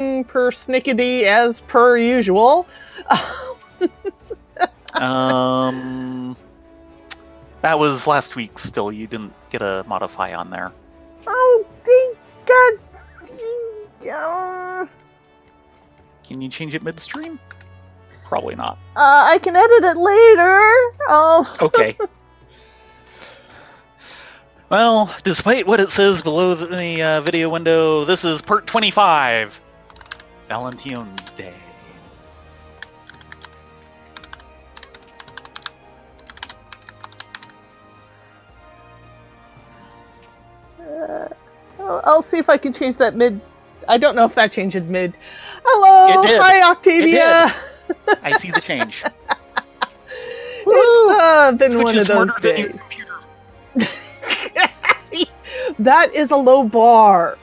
persnickety as per usual. That was last week still. You didn't get a modify on there. Oh, God. Can you change it midstream? Probably not. I can edit it later. Oh. Okay. Well, despite what it says below the video window, this is part 25. Valentine's Day. I'll see if I can change that mid. I don't know if that changed mid. Hello, hi Octavia. I see the change. It's been Twitch one of those days. Than That is a low bar.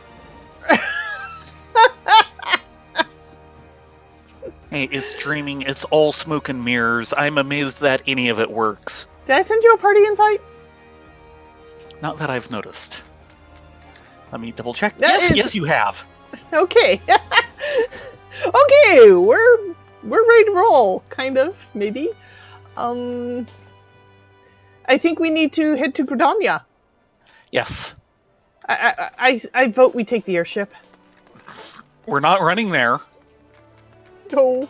Hey, it's streaming. It's all smoke and mirrors. I'm amazed that any of it works. Did I send you a party invite? Not that I've noticed. Let me double check. Yes, yes, you have. Okay. Okay, we're ready to roll, kind of, maybe. I think we need to head to Gridania. Yes. I vote we take the airship. We're not running there. No.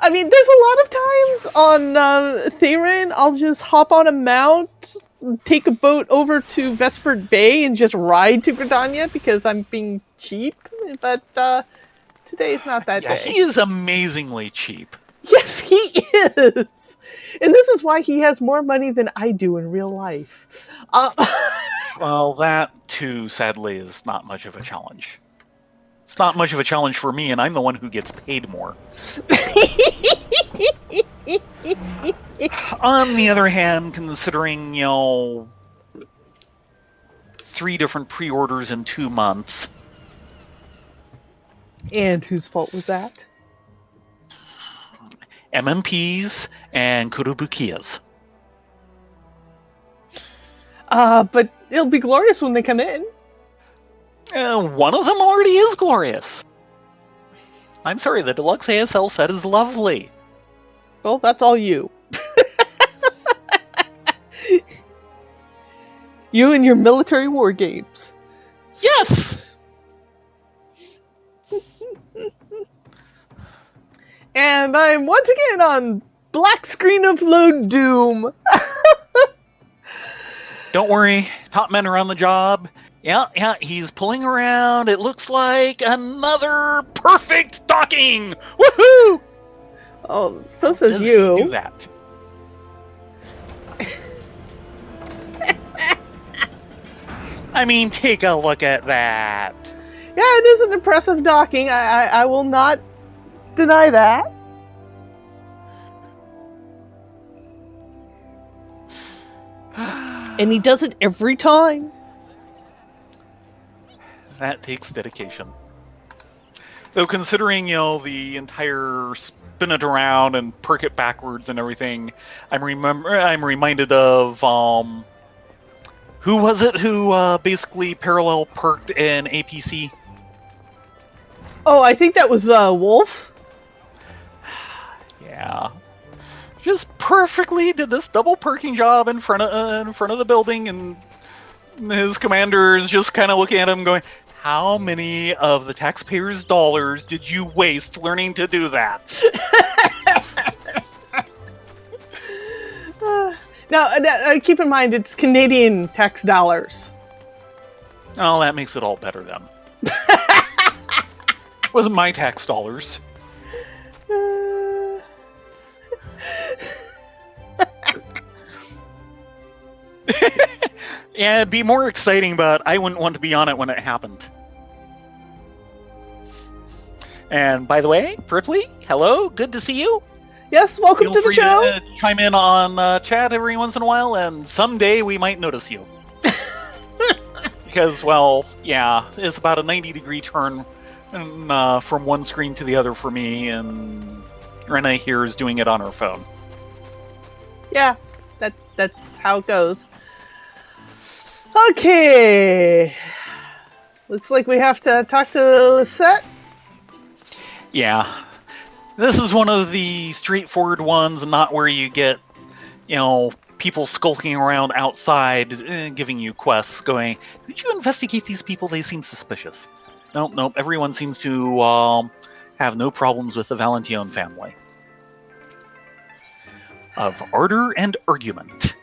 I mean, there's a lot of times on Theron, I'll just hop on a mount, take a boat over to Vespert Bay, and just ride to Gridania because I'm being cheap. But today's not that day. He is amazingly cheap. Yes, he is! And this is why he has more money than I do in real life. Well, that, too, sadly, is not much of a challenge. It's not much of a challenge for me, and I'm the one who gets paid more. On the other hand, considering, 3 different pre-orders in 2 months. And whose fault was that? MMPs and Kurobukiya's. But it'll be glorious when they come in. One of them already is glorious. I'm sorry, the deluxe ASL set is lovely. Well, that's all you. You and your military war games. Yes! And I'm once again on black screen of load doom. Don't worry, top men are on the job. Yeah, he's pulling around. It looks like another perfect docking. Woohoo! Oh, so says you. Do that. I mean, take a look at that. Yeah, it is an impressive docking. I will not deny that. And he does it every time. That takes dedication. Though considering, the entire spin it around and perk it backwards and everything, I'm reminded of who was it who basically parallel perked in APC? Oh, I think that was Wolf. Yeah. Just perfectly did this double perking job in front of the building, and his commander is just kind of looking at him going, how many of the taxpayers' dollars did you waste learning to do that? Now, keep in mind, it's Canadian tax dollars. Oh, that makes it all better then. Wasn't my tax dollars. Yeah, it'd be more exciting, but I wouldn't want to be on it when it happened. And by the way, Pripley, hello, good to see you. Yes, welcome to the show. To chime in on chat every once in a while, and someday we might notice you. Because, well, yeah, it's about a 90-degree turn from one screen to the other for me, and Rena here is doing it on her phone. Yeah, that's how it goes. Okay. Looks like we have to talk to Lisette Yeah. This is one of the straightforward ones, not where you get, people skulking around outside, giving you quests, going, "Did you investigate these people? They seem suspicious." Nope. Everyone seems to have no problems with the Valentine family. Of ardor and argument.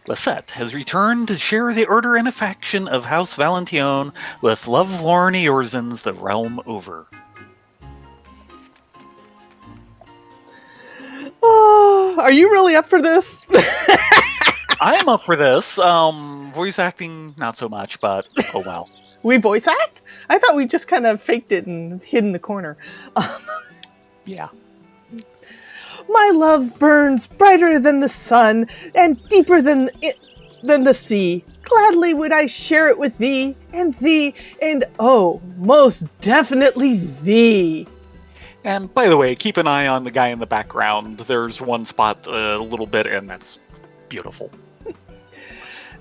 Lisette has returned to share the order and affection of House Valentine with lovelorn Eorzens the realm over. Oh, are you really up for this? I'm up for this. Voice acting, not so much, but oh well. We voice act? I thought we just kind of faked it and hid in the corner. Yeah. My love burns brighter than the sun and deeper than the sea. Gladly would I share it with thee, and oh, most definitely thee. And by the way, keep an eye on the guy in the background. There's one spot a little bit, and that's beautiful.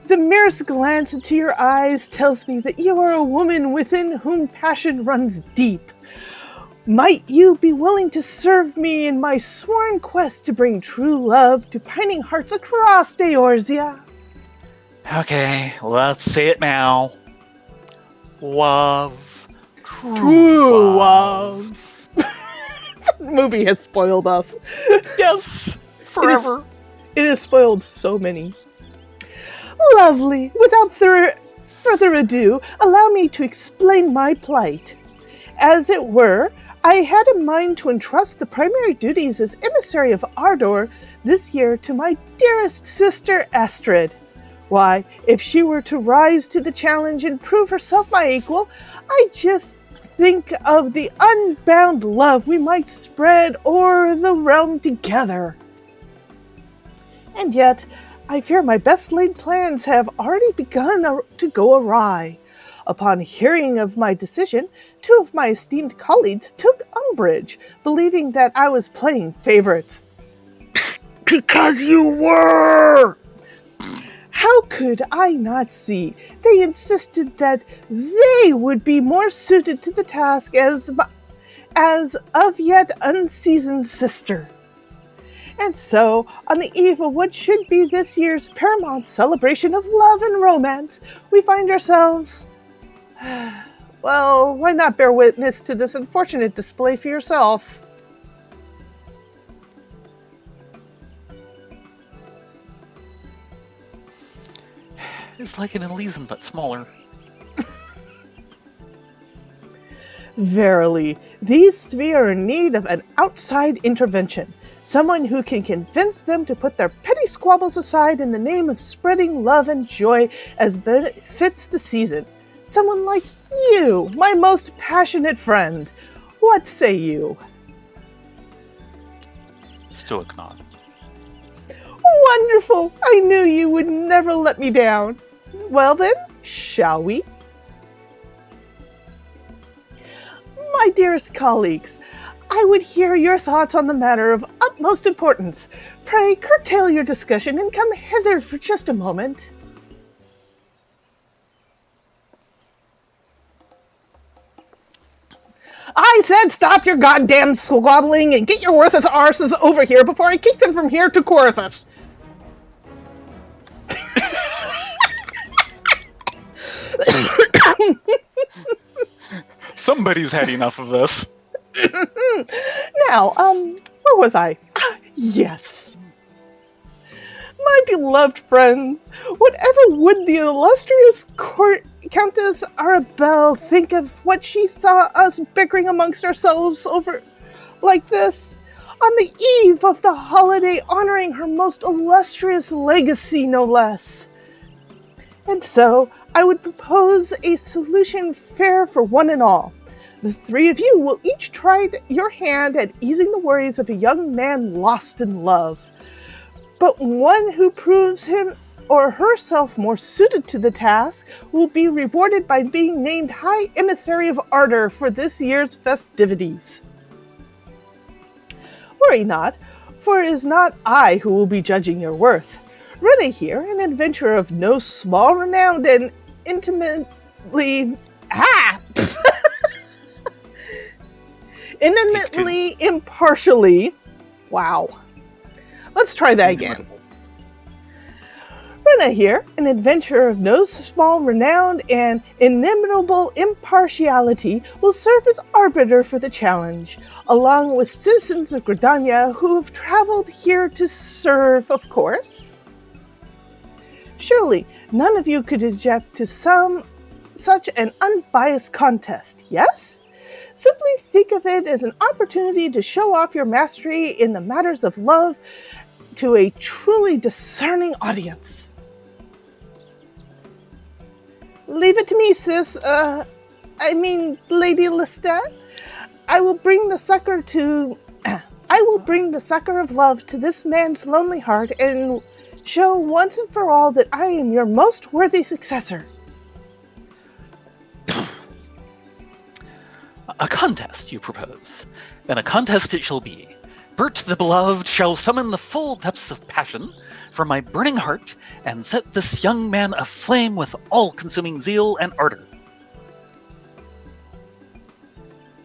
The merest glance into your eyes tells me that you are a woman within whom passion runs deep. Might you be willing to serve me in my sworn quest to bring true love to pining hearts across Eorzea? Okay, let's say it now. Love. True love. The movie has spoiled us. Yes, forever. It has spoiled so many. Lovely. Without further ado, allow me to explain my plight. As it were, I had in mind to entrust the primary duties as emissary of Ardor this year to my dearest sister Astrid. Why, if she were to rise to the challenge and prove herself my equal, I just think of the unbound love we might spread o'er the realm together. And yet, I fear my best laid plans have already begun to go awry. Upon hearing of my decision, 2 of my esteemed colleagues took umbrage, believing that I was playing favorites. Because you were! How could I not see? They insisted that they would be more suited to the task as of yet unseasoned sister. And so, on the eve of what should be this year's paramount celebration of love and romance, we find ourselves... Well, why not bear witness to this unfortunate display for yourself? It's like an Elysium, but smaller. Verily, these 3 are in need of an outside intervention. Someone who can convince them to put their petty squabbles aside in the name of spreading love and joy as befits the season. Someone like you, my most passionate friend. What say you? Stoic nod. Wonderful! I knew you would never let me down. Well then, shall we? My dearest colleagues, I would hear your thoughts on the matter of utmost importance. Pray curtail your discussion and come hither for just a moment. I said stop your goddamn squabbling and get your worthless arses over here before I kick them from here to Corythus. Somebody's had enough of this. Now, where was I? Yes. My beloved friends, whatever would the illustrious Countess Arabelle think of what she saw us bickering amongst ourselves over like this, on the eve of the holiday honoring her most illustrious legacy, no less? And so, I would propose a solution fair for one and all. The 3 of you will each try your hand at easing the worries of a young man lost in love. But one who proves him or herself more suited to the task will be rewarded by being named High Emissary of Ardor for this year's festivities. Worry not, for it is not I who will be judging your worth. Rene here, an adventurer of no small renown and intimately... Intimately, impartially. Wow. Let's try that again. Rena here, an adventurer of no small renown and inimitable impartiality, will serve as arbiter for the challenge, along with citizens of Gridania who have traveled here to serve, of course. Surely, none of you could object to such an unbiased contest, yes? Simply think of it as an opportunity to show off your mastery in the matters of love to a truly discerning audience. Leave it to me, sis. Lady Lestat. I will bring the succor of love to this man's lonely heart and show once and for all that I am your most worthy successor. A contest, you propose. Then a contest it shall be. Bert the beloved shall summon the full depths of passion from my burning heart and set this young man aflame with all-consuming zeal and ardor.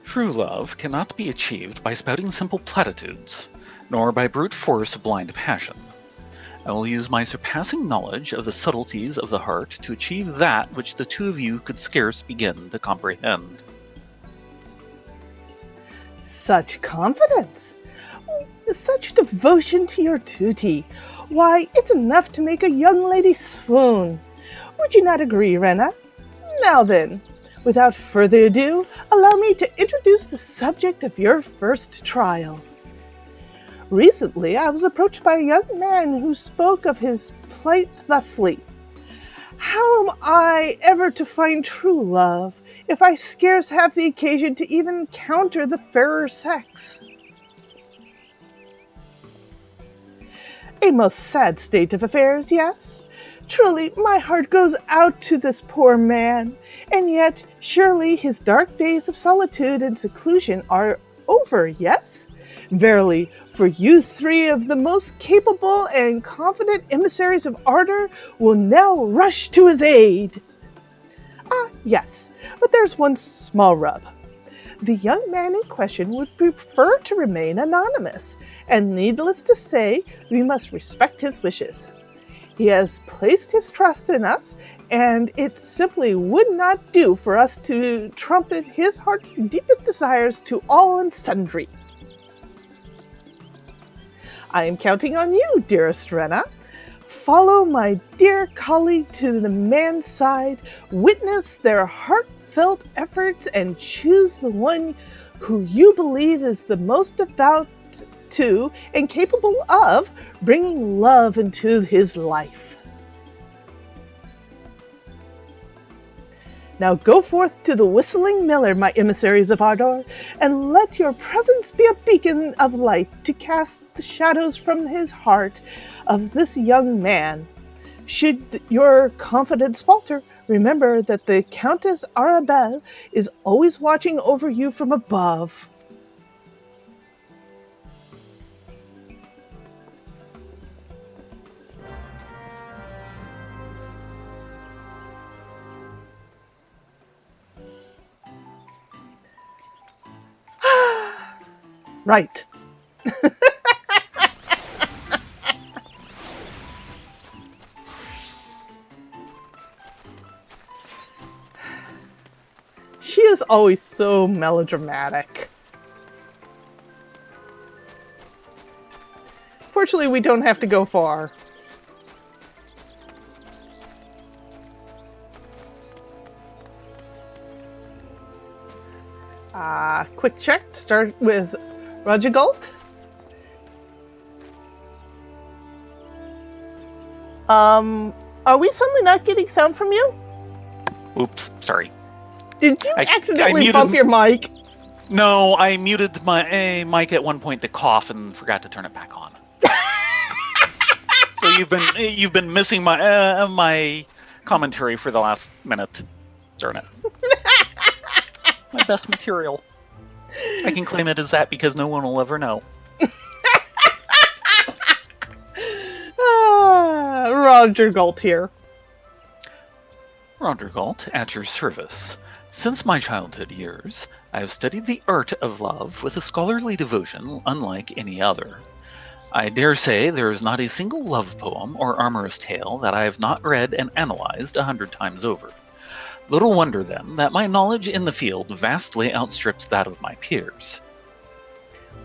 True love cannot be achieved by spouting simple platitudes, nor by brute force of blind passion. I will use my surpassing knowledge of the subtleties of the heart to achieve that which the two of you could scarce begin to comprehend. Such confidence! Such devotion to your duty! Why, it's enough to make a young lady swoon. Would you not agree, Rena? Now then, without further ado, allow me to introduce the subject of your first trial. Recently, I was approached by a young man who spoke of his plight thusly. How am I ever to find true love if I scarce have the occasion to even encounter the fairer sex? A most sad state of affairs, yes? Truly, my heart goes out to this poor man, and yet surely his dark days of solitude and seclusion are over, yes? Verily, for you three of the most capable and confident emissaries of ardor will now rush to his aid. Ah, yes, but there's one small rub. The young man in question would prefer to remain anonymous, and needless to say, we must respect his wishes. He has placed his trust in us, and it simply would not do for us to trumpet his heart's deepest desires to all and sundry. I am counting on you, dearest Rena. Follow my dear colleague to the man's side, witness their heartfelt efforts, and choose the one who you believe is the most devout to and capable of bringing love into his life. Now go forth to the whistling miller, my emissaries of ardor, and let your presence be a beacon of light to cast the shadows from his heart of this young man. Should your confidence falter, remember that the Countess Arabelle is always watching over you from above. Right. She is always so melodramatic. Fortunately, we don't have to go far. Quick check. Start with Rajagalt. Are we suddenly not getting sound from you? Oops, sorry. Did you accidentally bump your mic? No, I muted my mic at one point to cough and forgot to turn it back on. So you've been missing my my commentary for the last minute. Darn it. My best material. I can claim it as that because no one will ever know. Roger Galt here. Roger Galt, at your service. Since my childhood years, I have studied the art of love with a scholarly devotion unlike any other. I dare say there is not a single love poem or amorous tale that I have not read and analyzed 100 times over. Little wonder, then, that my knowledge in the field vastly outstrips that of my peers.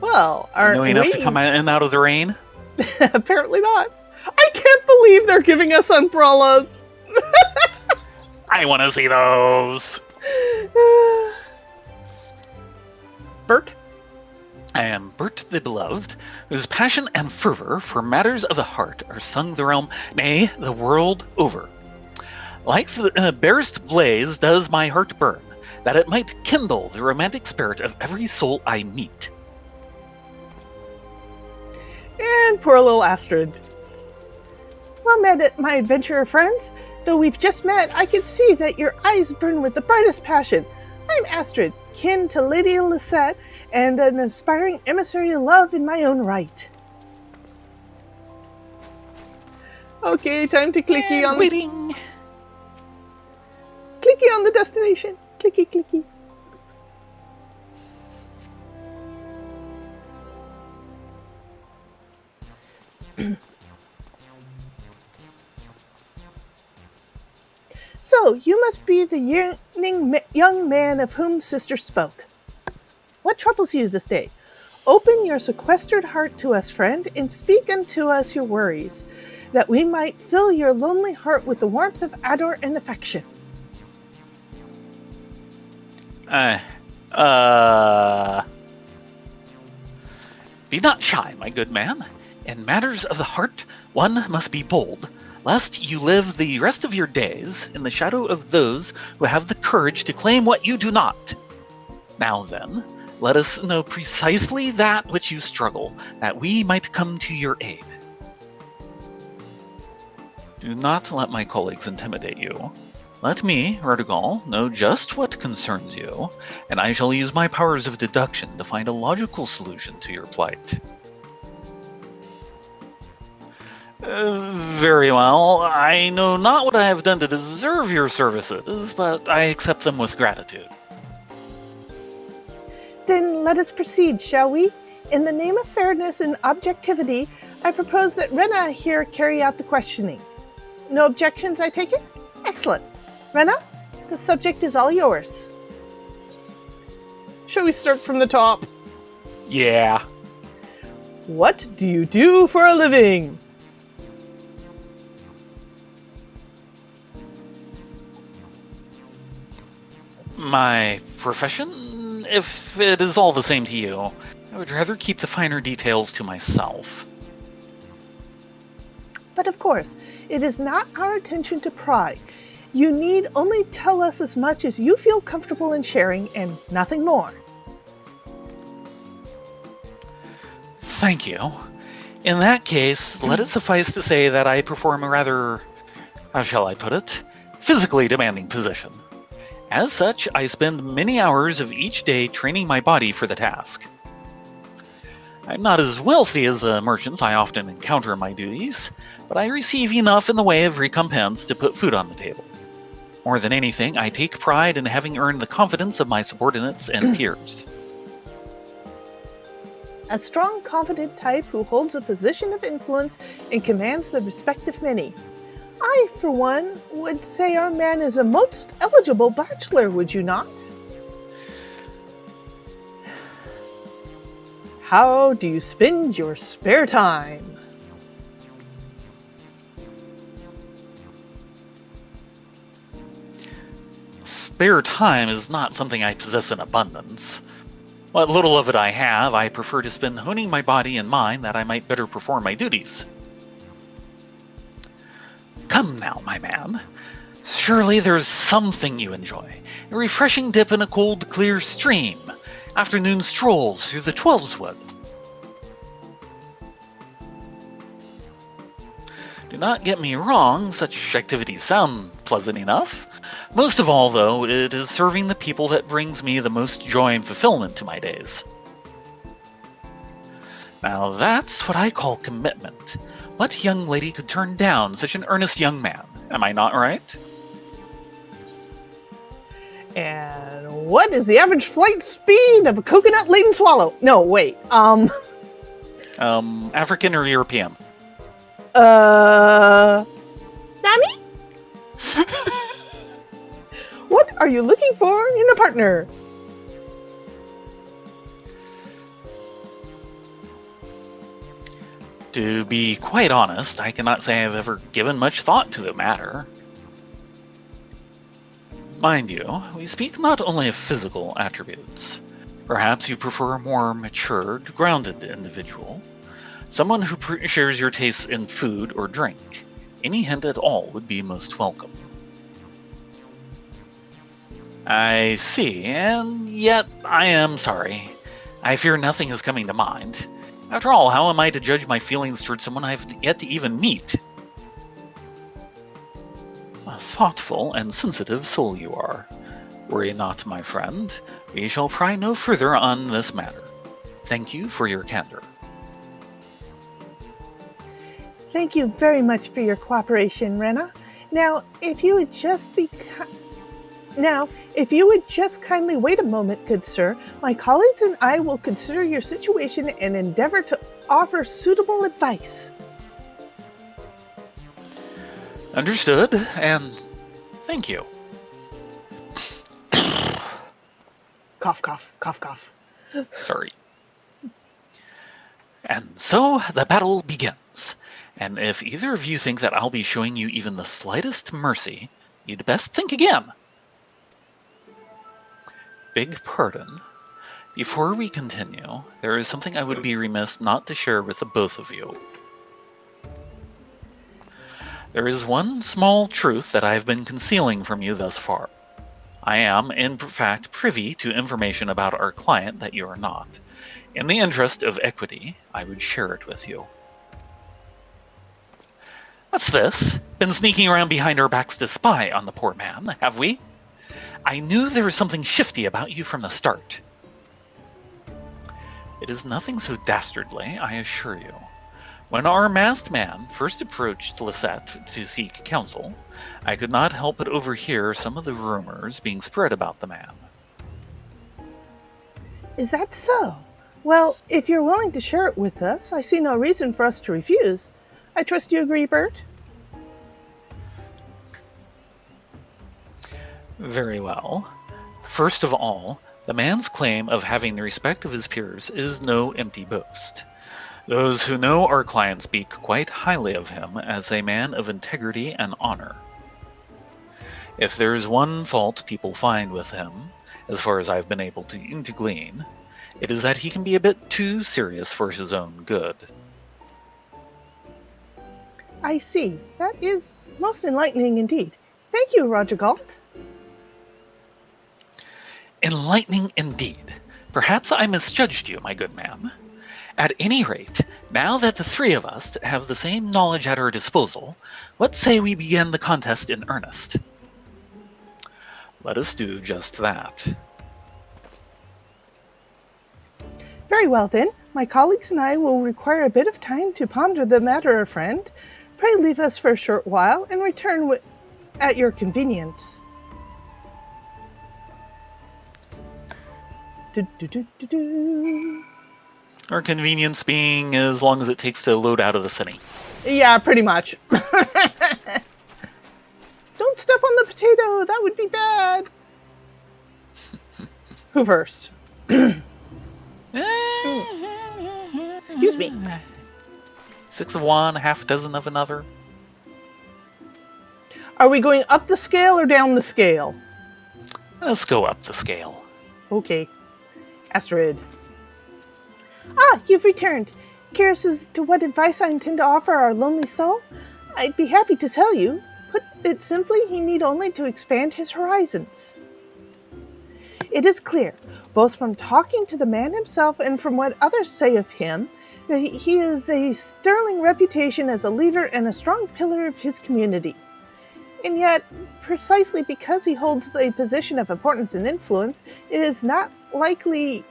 Well, You know enough to come in and out of the rain? Apparently not. I can't believe they're giving us umbrellas. I want to see those! Bert? I am Bert the Beloved, whose passion and fervor for matters of the heart are sung the realm, nay, the world over. Like the barest blaze does my heart burn, that it might kindle the romantic spirit of every soul I meet. And poor little Astrid. Well met, my adventurer friends. Though we've just met, I can see that your eyes burn with the brightest passion. I'm Astrid, kin to Lady Lisette, and an aspiring emissary of love in my own right. Okay, time to clicky on waiting. Clicky on the destination. Clicky, clicky. So, you must be the yearning young man of whom Sister spoke. What troubles you this day? Open your sequestered heart to us, friend, and speak unto us your worries, that we might fill your lonely heart with the warmth of ardor and affection. Be not shy, my good man. In matters of the heart, one must be bold, lest you live the rest of your days in the shadow of those who have the courage to claim what you do not. Now then, let us know precisely that which you struggle, that we might come to your aid. Do not let my colleagues intimidate you. Let me, Erdogal, know just what concerns you, and I shall use my powers of deduction to find a logical solution to your plight. Very well. I know not what I have done to deserve your services, but I accept them with gratitude. Then let us proceed, shall we? In the name of fairness and objectivity, I propose that Rena here carry out the questioning. No objections, I take it? Excellent. Rena, the subject is all yours. Shall we start from the top? Yeah. What do you do for a living? My profession? If it is all the same to you, I would rather keep the finer details to myself. But of course, it is not our intention to pry. You need only tell us as much as you feel comfortable in sharing, and nothing more. Thank you. In that case, let it suffice to say that I perform a rather, how shall I put it, physically demanding position. As such, I spend many hours of each day training my body for the task. I'm not as wealthy as the merchants I often encounter in my duties, but I receive enough in the way of recompense to put food on the table. More than anything, I take pride in having earned the confidence of my subordinates and peers. A strong, confident type who holds a position of influence and commands the respect of many. I, for one, would say our man is a most eligible bachelor, would you not? How do you spend your spare time? Spare time is not something I possess in abundance. What little of it I have, I prefer to spend honing my body and mind that I might better perform my duties. Come now, my man. Surely there's something you enjoy. A refreshing dip in a cold, clear stream. Afternoon strolls through the Twelveswood. Do not get me wrong, such activities sound pleasant enough. Most of all, though, it is serving the people that brings me the most joy and fulfillment to my days. Now that's what I call commitment. What young lady could turn down such an earnest young man? Am I not right? And what is the average flight speed of a coconut-laden swallow? No, wait. African or European? Nani? What are you looking for in a partner? To be quite honest, I cannot say I've ever given much thought to the matter. Mind you, we speak not only of physical attributes. Perhaps you prefer a more matured, grounded individual. Someone who shares your tastes in food or drink. Any hint at all would be most welcome. I see, and yet I am sorry. I fear nothing is coming to mind. After all, how am I to judge my feelings towards someone I've yet to even meet? A thoughtful and sensitive soul you are. Worry not, my friend. We shall pry no further on this matter. Thank you for your candor. Thank you very much for your cooperation, Rena. Now, if you would just kindly wait a moment, good sir, my colleagues and I will consider your situation and endeavor to offer suitable advice. Understood, and thank you. Cough, cough, cough, cough. Sorry. And so the battle begins. And if either of you think that I'll be showing you even the slightest mercy, you'd best think again. Beg pardon. Before we continue, there is something I would be remiss not to share with the both of you. There is one small truth that I have been concealing from you thus far. I am, in fact, privy to information about our client that you are not. In the interest of equity, I would share it with you. What's this? Been sneaking around behind our backs to spy on the poor man, have we? I knew there was something shifty about you from the start. It is nothing so dastardly, I assure you. When our masked man first approached Lisette to seek counsel, I could not help but overhear some of the rumors being spread about the man. Is that so? Well, if you're willing to share it with us, I see no reason for us to refuse. I trust you agree, Bert? Very well. First of all, the man's claim of having the respect of his peers is no empty boast. Those who know our client speak quite highly of him as a man of integrity and honor. If there is one fault people find with him, as far as I've been able to glean, it is that he can be a bit too serious for his own good. I see. That is most enlightening indeed. Thank you, Roger Galt. Enlightening indeed. Perhaps I misjudged you, my good man. At any rate, now that the three of us have the same knowledge at our disposal, what say we begin the contest in earnest? Let us do just that. Very well then. My colleagues and I will require a bit of time to ponder the matter, friend. Pray leave us for a short while and return at your convenience. Our convenience being as long as it takes to load out of the city. Yeah, pretty much. Don't step on the potato. That would be bad. Who first? Excuse me. 6 of one, half dozen of another. Are we going up the scale or down the scale? Let's go up the scale. Okay. Astrid. Ah, you've returned. Curious as to what advice I intend to offer our lonely soul? I'd be happy to tell you. Put it simply, he need only to expand his horizons. It is clear, both from talking to the man himself and from what others say of him, that he has a sterling reputation as a leader and a strong pillar of his community. And yet, precisely because he holds a position of importance and influence, it is likely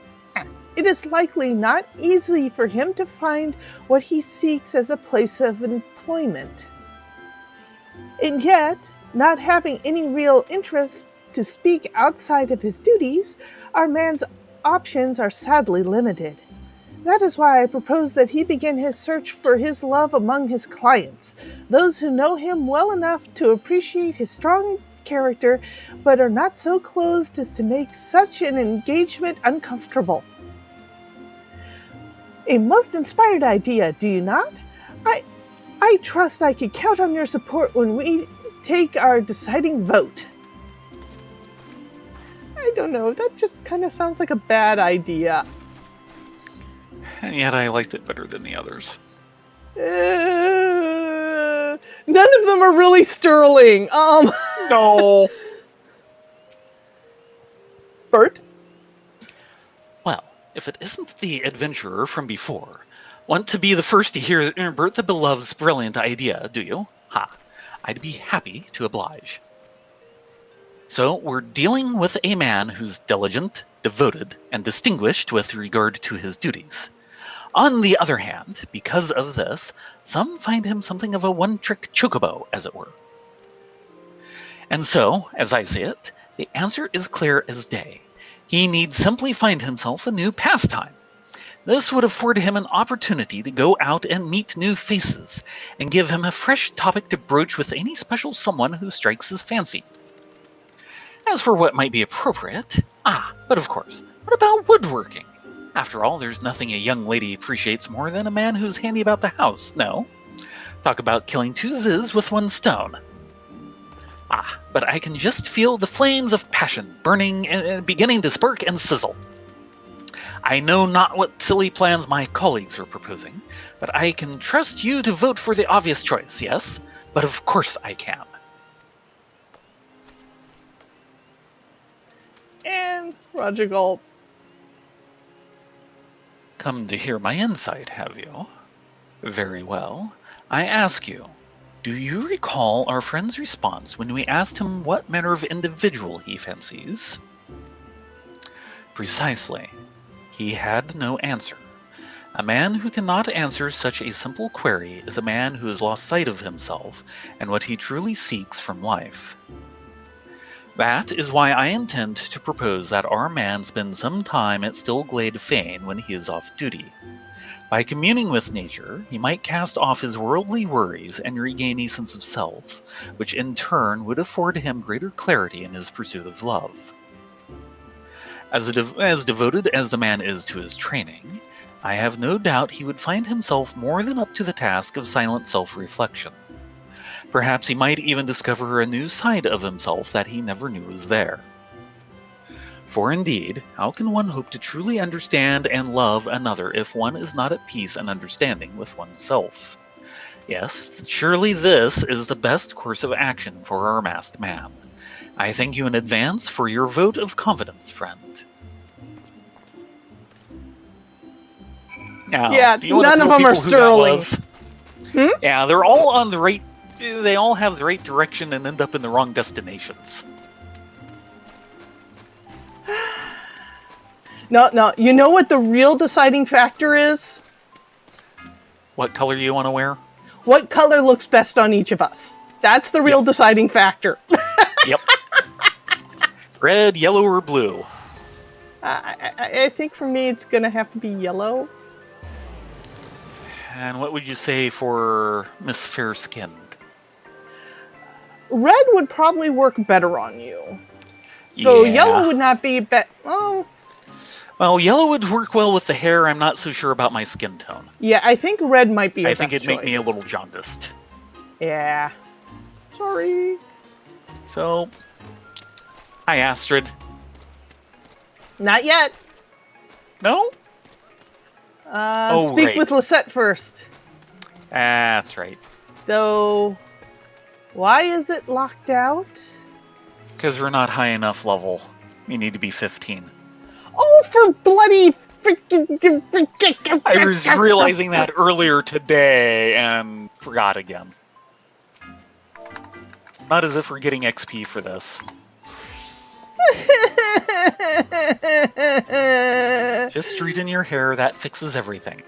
not easy for him to find what he seeks as a place of employment. And yet, not having any real interest to speak outside of his duties, our man's options are sadly limited. That is why I propose that he begin his search for his love among his clients, those who know him well enough to appreciate his strong character, but are not so closed as to make such an engagement uncomfortable. A most inspired idea, do you not? I trust I could count on your support when we take our deciding vote. I don't know, that just kind of sounds like a bad idea. And yet I liked it better than the others. None of them are really sterling. No. Bert? Well, if it isn't the adventurer from before, want to be the first to hear Bertha Beloved's brilliant idea, do you? Ha! I'd be happy to oblige. So, we're dealing with a man who's diligent, devoted, and distinguished with regard to his duties. On the other hand, because of this, some find him something of a one-trick chocobo, as it were. And so, as I see it, the answer is clear as day. He needs simply find himself a new pastime. This would afford him an opportunity to go out and meet new faces, and give him a fresh topic to broach with any special someone who strikes his fancy. As for what might be appropriate, but of course, what about woodworking? After all, there's nothing a young lady appreciates more than a man who's handy about the house, no? Talk about killing two zizz with one stone. But I can just feel the flames of passion burning, beginning to spark and sizzle. I know not what silly plans my colleagues are proposing, but I can trust you to vote for the obvious choice, yes? But of course I can. And Roger Gulp. Come to hear my insight, have you? Very well. I ask you, do you recall our friend's response when we asked him what manner of individual he fancies? Precisely. He had no answer. A man who cannot answer such a simple query is a man who has lost sight of himself and what he truly seeks from life. That is why I intend to propose that our man spend some time at Stillglade Fane when he is off duty. By communing with nature, he might cast off his worldly worries and regain a sense of self, which in turn would afford him greater clarity in his pursuit of love. As devoted as the man is to his training, I have no doubt he would find himself more than up to the task of silent self-reflection. Perhaps he might even discover a new side of himself that he never knew was there. For indeed, how can one hope to truly understand and love another if one is not at peace and understanding with oneself? Yes, surely this is the best course of action for our masked man. I thank you in advance for your vote of confidence, friend. Now, Yeah, none of them are sterling. Yeah, they're all on the right. They all have the right direction and end up in the wrong destinations. No. You know what the real deciding factor is? What color do you want to wear? What color looks best on each of us? That's the real deciding factor. Yep. Red, yellow, or blue? I think for me it's going to have to be yellow. And what would you say for Miss Fair-Skinned? Red would probably work better on you. Though yellow would not be Well, yellow would work well with the hair. I'm not so sure about my skin tone. Yeah, I think red might be your I think best it'd make choice. me a little jaundiced. Yeah. Sorry. So, hi, Astrid. Not yet. No? Speak right. with Lisette first. That's right. Though, why is it locked out? Because we're not high enough level. You need to be 15. Oh, for bloody freaking... I was realizing that earlier today and forgot again. Not as if we're getting XP for this. Just straighten your hair, that fixes everything.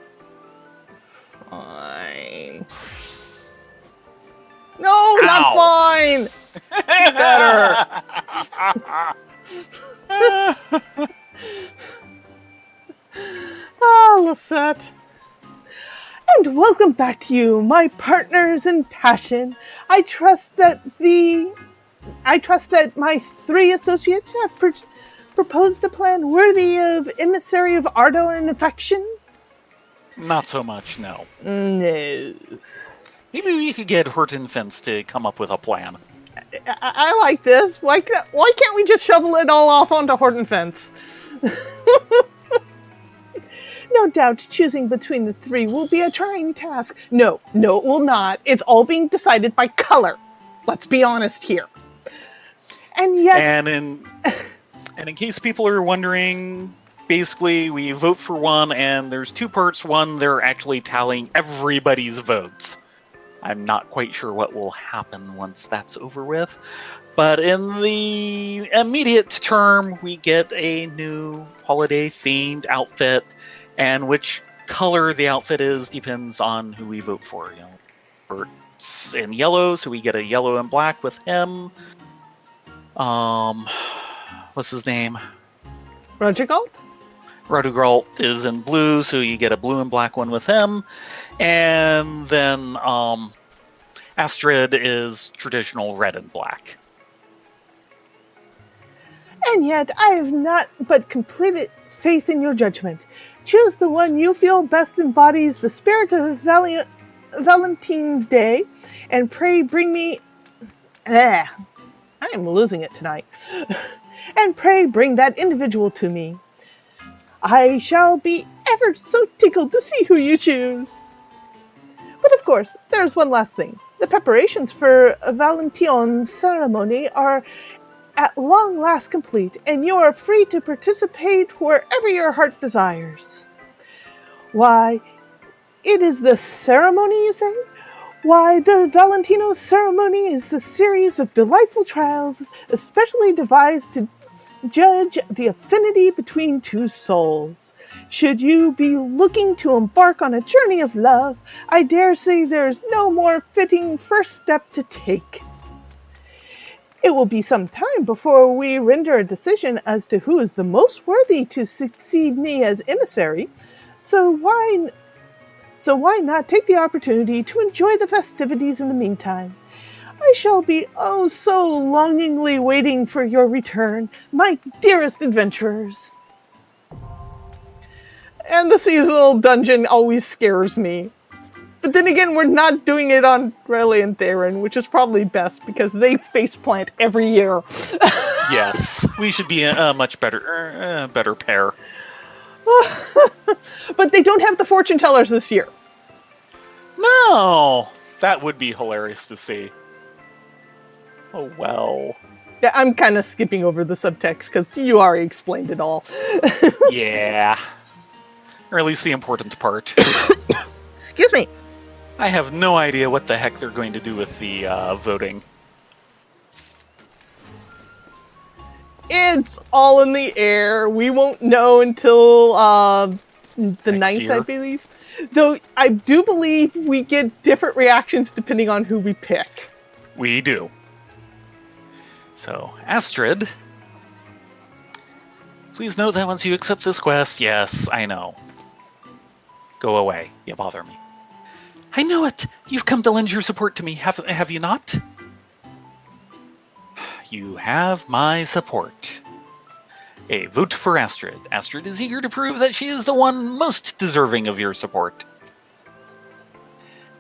Fine. No, not fine. Better. Lisette. And welcome back to you, my partners in passion. I trust that my 3 associates have proposed a plan worthy of emissary of ardor and affection. Not so much, no. No. Maybe we could get Horton Fence to come up with a plan. I like this. Why can't we just shovel it all off onto Horton Fence? No doubt choosing between the 3 will be a trying task. No, it will not. It's all being decided by color. Let's be honest here. And yet... And in case people are wondering, basically we vote for one, and there's 2 parts. One, they're actually tallying everybody's votes. I'm not quite sure what will happen once that's over with. But in the immediate term, we get a new holiday-themed outfit, and which color the outfit is depends on who we vote for. You know, Bert's in yellow, so we get a yellow and black with him. What's his name? Rodrigalt? Rodrigalt is in blue, so you get a blue and black one with him. And then Astrid is traditional red and black. And yet I have not but completed faith in your judgment. Choose the one you feel best embodies the spirit of Valentine's Day, and pray bring me... I am losing it tonight. And pray bring that individual to me. I shall be ever so tickled to see who you choose. But of course, there's one last thing. The preparations for Valentine's ceremony are at long last complete, and you are free to participate wherever your heart desires. Why, it is the ceremony, you say? Why, the Valentino ceremony is the series of delightful trials especially devised to judge the affinity between 2 souls. Should you be looking to embark on a journey of love, I dare say there's no more fitting first step to take. It will be some time before we render a decision as to who is the most worthy to succeed me as emissary, so why not take the opportunity to enjoy the festivities in the meantime? I shall be oh so longingly waiting for your return, my dearest adventurers. And the seasonal dungeon always scares me. But then again, we're not doing it on Riley and Theron, which is probably best because they faceplant every year. Yes, we should be a much better pair. But they don't have the fortune tellers this year. No, that would be hilarious to see. Oh well. Yeah, I'm kind of skipping over the subtext because you already explained it all. Yeah. Or at least the important part. Excuse me. I have no idea what the heck they're going to do with the voting. It's all in the air. We won't know until the 9th, year. I believe. Though I do believe we get different reactions depending on who we pick. We do. So, Astrid, please note that once you accept this quest, yes, I know. Go away. You bother me. I know it. You've come to lend your support to me, have you not? You have my support. A vote for Astrid. Astrid is eager to prove that she is the one most deserving of your support.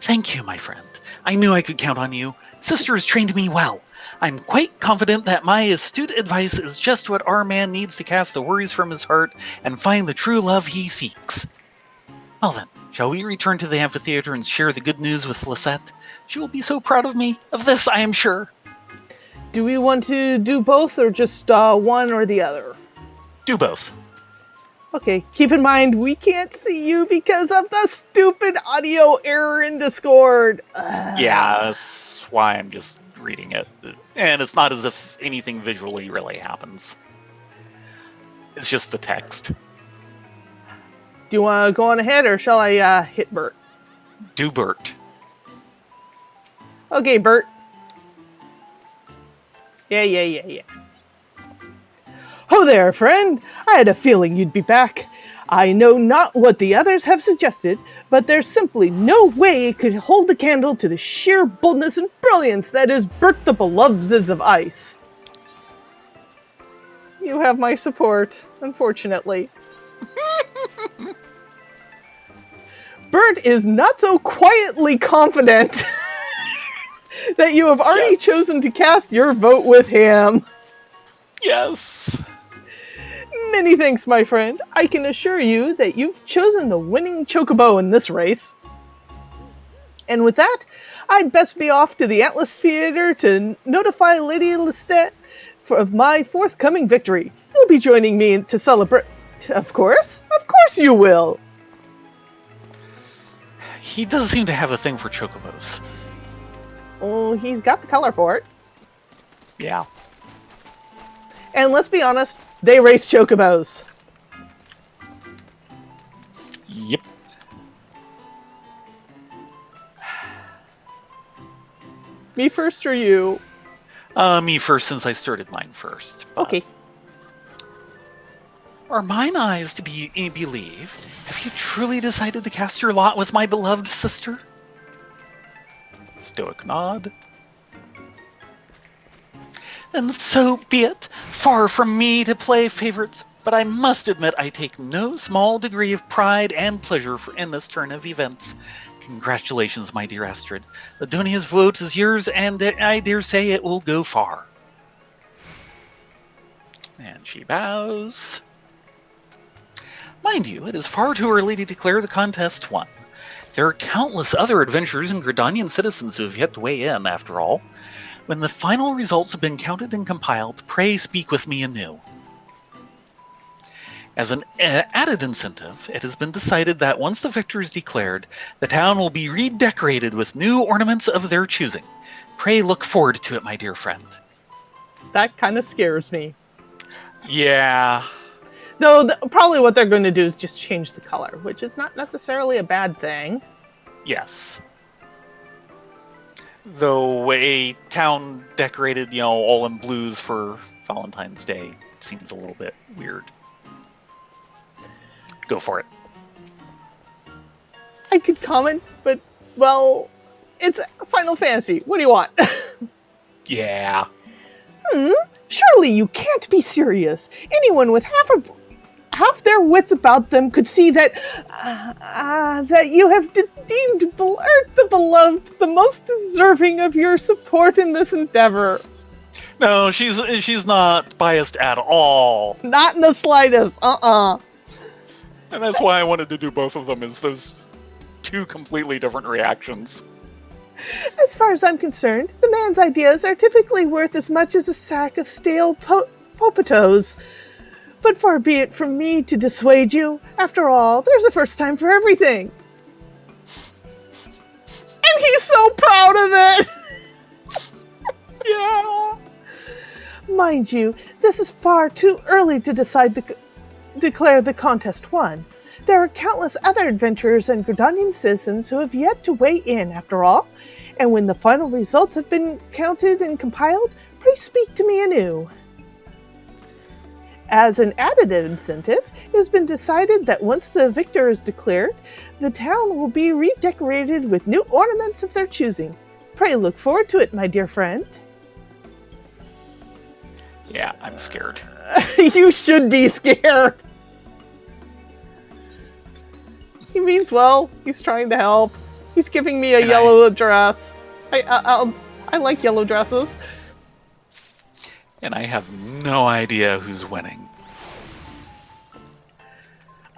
Thank you, my friend. I knew I could count on you. Sister has trained me well. I'm quite confident that my astute advice is just what our man needs to cast the worries from his heart and find the true love he seeks. Well then, shall we return to the amphitheater and share the good news with Lisette? She will be so proud of me. Of this, I am sure. Do we want to do both or just one or the other? Do both. Okay, keep in mind, we can't see you because of the stupid audio error in Discord. Yeah, that's why I'm just reading it. And it's not as if anything visually really happens. It's just the text. Do you want to go on ahead or shall I hit Bert? Do Bert. Okay, Bert. Yeah. Ho there, friend! I had a feeling you'd be back. I know not what the others have suggested, but there's simply no way it could hold a candle to the sheer boldness and brilliance that is Bert the Beloveds of Ice. You have my support, unfortunately. Bert is not so quietly confident that you have already chosen to cast your vote with him. Yes. Many thanks, my friend. I can assure you that you've chosen the winning chocobo in this race. And with that, I'd best be off to the Atlas Theater to notify Lady Lestat of my forthcoming victory. You'll be joining me to celebrate. Of course you will. He does seem to have a thing for chocobos. Oh, he's got the color for it. Yeah. And let's be honest, they race chocobos. Yep. Me first or you? Me first, since I started mine first. Okay. Are mine eyes to be believed? Have you truly decided to cast your lot with my beloved sister? Stoic nod. Then so be it. Far from me to play favorites, but I must admit I take no small degree of pride and pleasure in this turn of events. Congratulations, my dear Astrid. Adonia's vote is yours, and I dare say it will go far. And she bows. Mind you, it is far too early to declare the contest won. There are countless other adventurers and Gridanian citizens who have yet to weigh in, after all. When the final results have been counted and compiled, pray speak with me anew. As an added incentive, it has been decided that once the victor is declared, the town will be redecorated with new ornaments of their choosing. Pray look forward to it, my dear friend. That kind of scares me. Yeah. Though, probably what they're going to do is just change the color, which is not necessarily a bad thing. Yes. Though a town decorated, all in blues for Valentine's Day seems a little bit weird. Go for it. I could comment, but, well, it's Final Fantasy. What do you want? Yeah. Surely you can't be serious. Anyone with half their wits about them could see that you have deemed Bert the Beloved the most deserving of your support in this endeavor. No, she's not biased at all. Not in the slightest. And that's why I wanted to do both of them, is those two completely different reactions. As far as I'm concerned, the man's ideas are typically worth as much as a sack of stale potatos. But far be it from me to dissuade you. After all, there's a first time for everything. And he's so proud of it! Yeah. Mind you, this is far too early to declare the contest won. There are countless other adventurers and Gridanian citizens who have yet to weigh in, after all. And when the final results have been counted and compiled, please speak to me anew. As an added incentive, it has been decided that once the victor is declared, the town will be redecorated with new ornaments of their choosing. Pray look forward to it, my dear friend. Yeah, I'm scared. You should be scared. He means well. He's trying to help. He's giving me a yellow dress. I like yellow dresses. And I have no idea who's winning.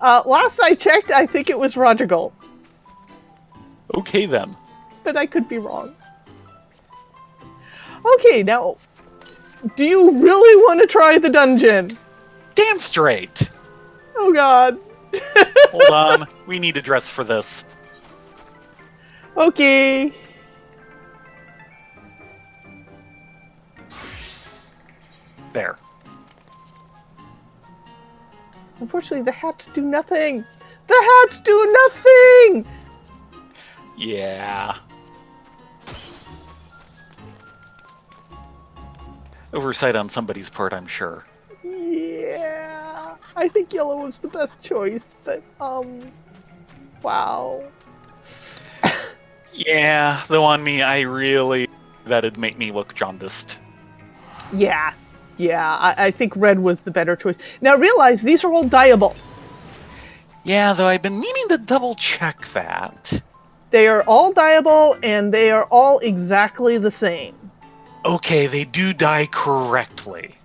Last I checked, I think it was Rodrigal. Okay, then. But I could be wrong. Okay, now, do you really want to try the dungeon? Damn straight. Oh, God. Hold on. We need a dress for this. Okay. There. Unfortunately, the hats do nothing. The hats do nothing! Yeah. oversight on somebody's part, I'm sure. Yeah, I think yellow was the best choice, but wow. Yeah, though on me, that'd make me look jaundiced. Yeah, I think red was the better choice. Now realize these are all dyeable. Yeah, though I've been meaning to double check that. They are all dyeable, and they are all exactly the same. Okay, they do dye correctly.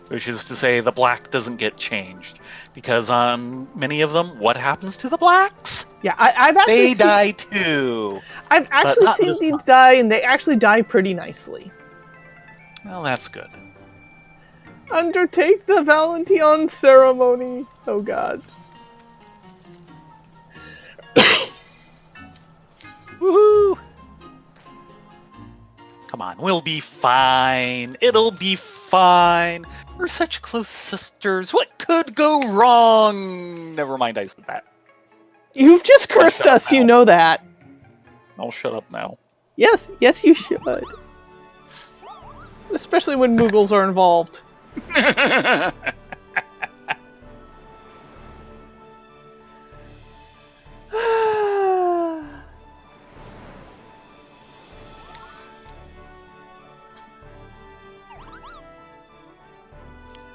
Which is to say, the black doesn't get changed. Because on many of them, what happens to the blacks? Yeah, I've actually dye too. I've actually seen these dye, and they actually dye pretty nicely. Well, that's good. Undertake the Valentine ceremony. Oh, gods. Woohoo! Come on, we'll be fine. It'll be fine. We're such close sisters. What could go wrong? Never mind, I said that. You've just cursed us, you know that. I'll shut up now. Yes, you should. Especially when Moogles are involved.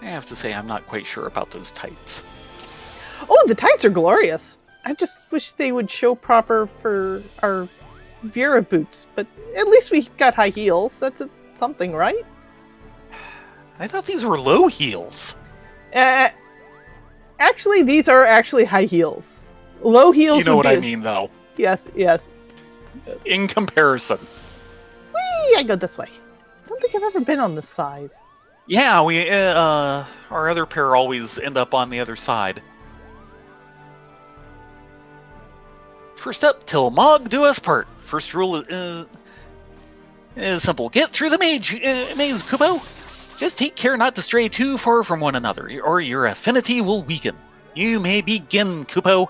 I have to say, I'm not quite sure about those tights. Oh, the tights are glorious. I just wish they would show proper for our Vera boots, but at least we got high heels. That's something, right? I thought these were low heels. Actually, these are actually high heels. Low heels. You know what I mean, though. Yes. In comparison. Whee! I go this way. I don't think I've ever been on this side. Yeah, we our other pair always end up on the other side. First up, till Mog do us part. First rule is simple. Get through the maze, Kubo. Just take care not to stray too far from one another, or your affinity will weaken. You may begin, Kubo.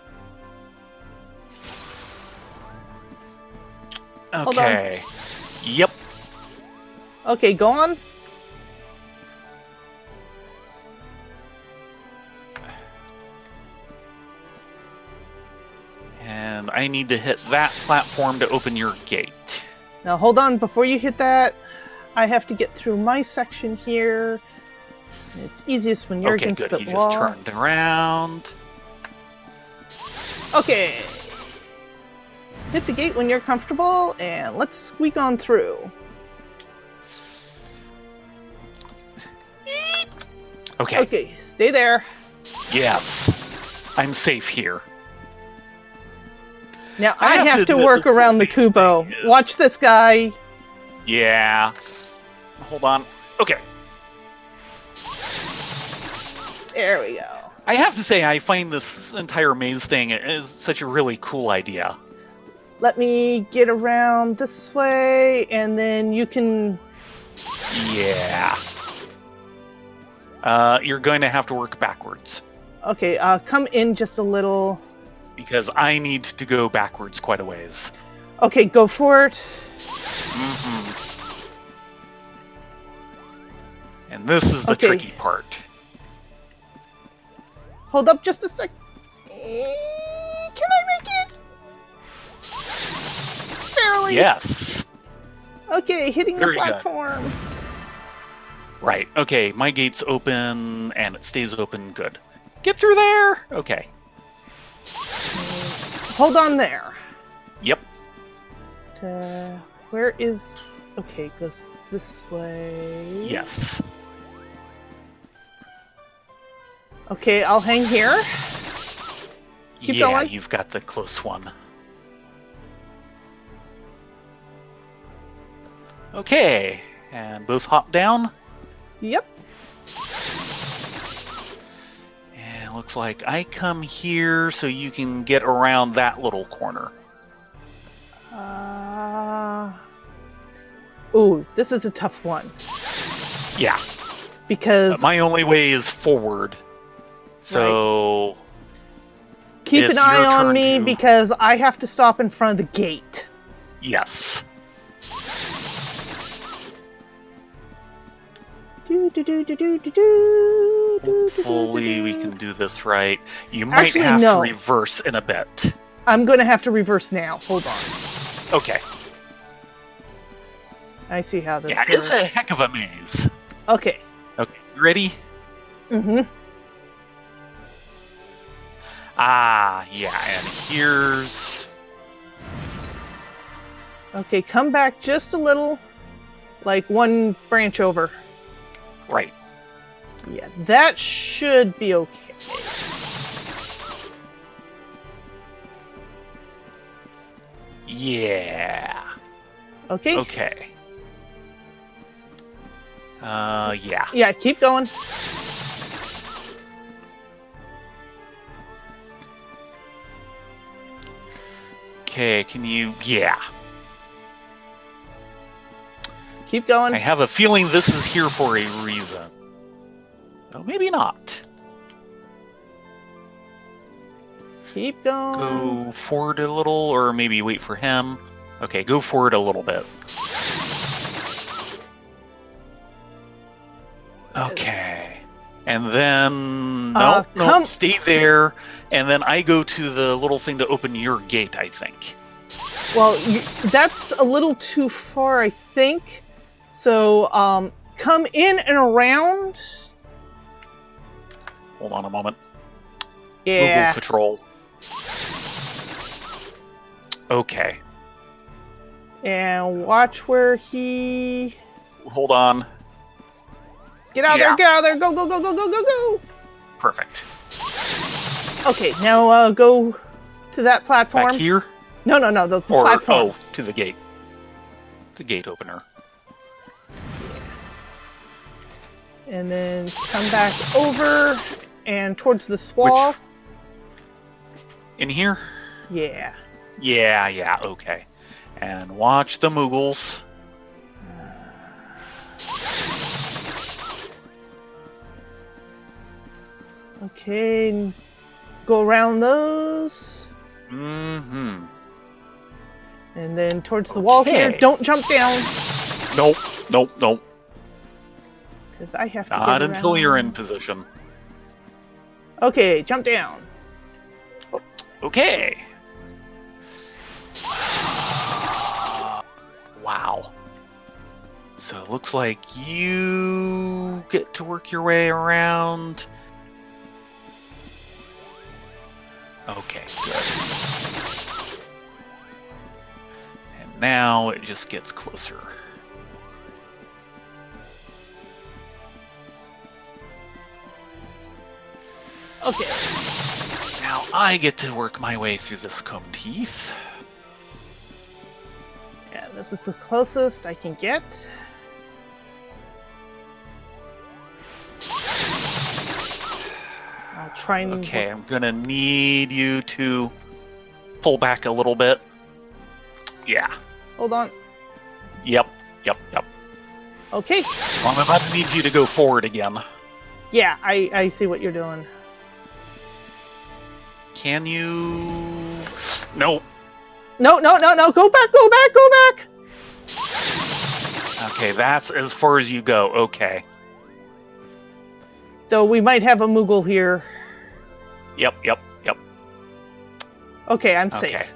Okay. Yep. Okay, go on. And I need to hit that platform to open your gate. Now hold on, before you hit that, I have to get through my section here. It's easiest when you're against the wall. Okay, good. You just turned around. Okay. Hit the gate when you're comfortable, and let's squeak on through. Okay. Okay, stay there. Yes. I'm safe here. Now I have to work around the Kubo. Watch this guy. Yeah. Hold on. Okay. There we go. I have to say, I find this entire maze thing is such a really cool idea. Let me get around this way, and then you can... Yeah. You're going to have to work backwards. Okay, come in just a little. Because I need to go backwards quite a ways. Okay, go for it. Mm-hmm. And this is the tricky part. Hold up just a sec. Can I make it? Barely. Yes. Okay, hitting Very the platform. Good. Right, okay, my gate's open, and it stays open. Good. Get through there! Okay. Hold on there. Yep. Where is... Okay, goes this way. Yes. Okay, I'll hang here. Keep going. Yeah, you've got the close one. Okay, and both hop down. Yep. And it looks like I come here so you can get around that little corner. Ooh, this is a tough one. Yeah. Because... my only way is forward. So... Right. Keep an eye on me because I have to stop in front of the gate. Yes. Hopefully we can do this right. You might Actually, have no. to reverse in a bit. I'm going to have to reverse now. Hold on. Okay. I see how this Yeah, works. it's a heck of a maze. Okay. Okay, you ready? Mm-hmm. Ah, yeah, and here's... Okay, come back just a little. Like one branch over. Right. Yeah, that should be okay. Yeah. Okay? Okay. Yeah. Yeah, keep going. Okay, can you... Yeah. Keep going. I have a feeling this is here for a reason. Oh, maybe not. Keep going. Go forward a little, or maybe wait for him. Okay, go forward a little bit. Okay. And then... No, stay there. And then I go to the little thing to open your gate, I think. Well, that's a little too far, I think. So, come in and around. Hold on a moment. Yeah. Google Patrol. Okay. And watch where he... Hold on. Get out there, get out there. Go, go, go, go, go, go, go. Perfect. Okay, now go to that platform. Back here? No, the platform. Oh, to the gate. The gate opener. And then come back over and towards this wall. In here? Yeah. Yeah, okay. And watch the Moogles. Okay, go around those. Mm-hmm. And then towards the wall here. Don't jump down. Nope. Because I have to Not get until around. you're in position. Okay, jump down. Okay. Wow. So it looks like you get to work your way around. Okay, good. And now it just gets closer. Okay. Now I get to work my way through this comb teeth. Yeah, this is the closest I can get. I'll try and... Okay, I'm gonna need you to pull back a little bit. Yeah. Hold on. Yep. Okay. Well, I'm about to need you to go forward again. Yeah, I see what you're doing. Can you... Nope. No. Go back. Okay, that's as far as you go. Okay. Though we might have a Moogle here. Yep. Okay, I'm Okay. safe.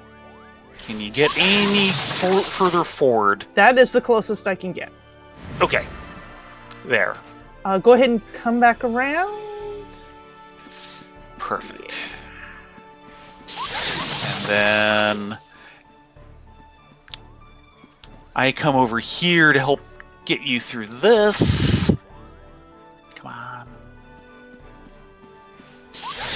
Can you get any further forward? That is the closest I can get. Okay. There. Go ahead and come back around. Perfect. And then I come over here to help get you through this. Come on.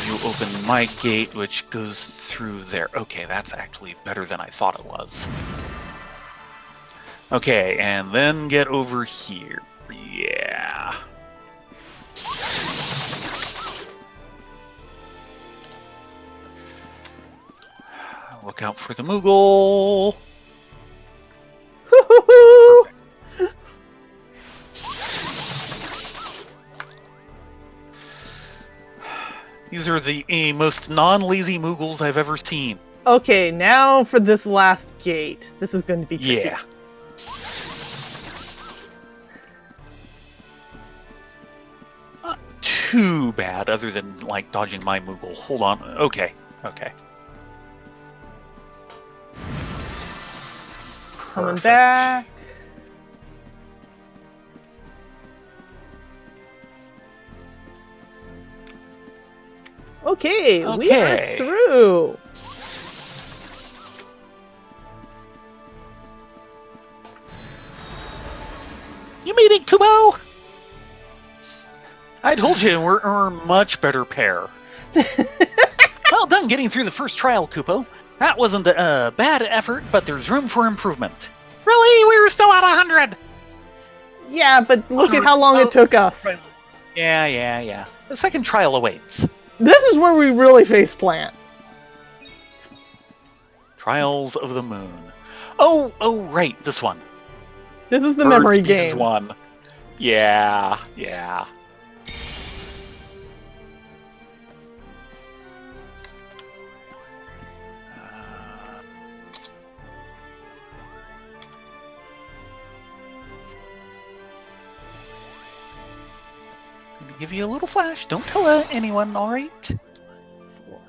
You open my gate, which goes through there. Okay, that's actually better than I thought it was. Okay, and then get over here. Yeah. Look out for the Moogle. These are the most non-lazy Moogles I've ever seen. Okay, now for this last gate. This is going to be tricky. Yeah. too bad, other than like dodging my Moogle. Hold on. Okay. Coming Perfect. back. Okay, we are through. You made it, Kubo! I told you, we're a much better pair. Well done getting through the first trial, Kupo. That wasn't a bad effort, but there's room for improvement. Really? We were still at 100! Yeah, but look at how long it took us. Yeah. The second trial awaits. This is where we really faceplant. Trials of the Moon. Oh, right, this one. This is the memory game. One. Yeah. Going to give you a little flash. Don't tell anyone, all right? 4.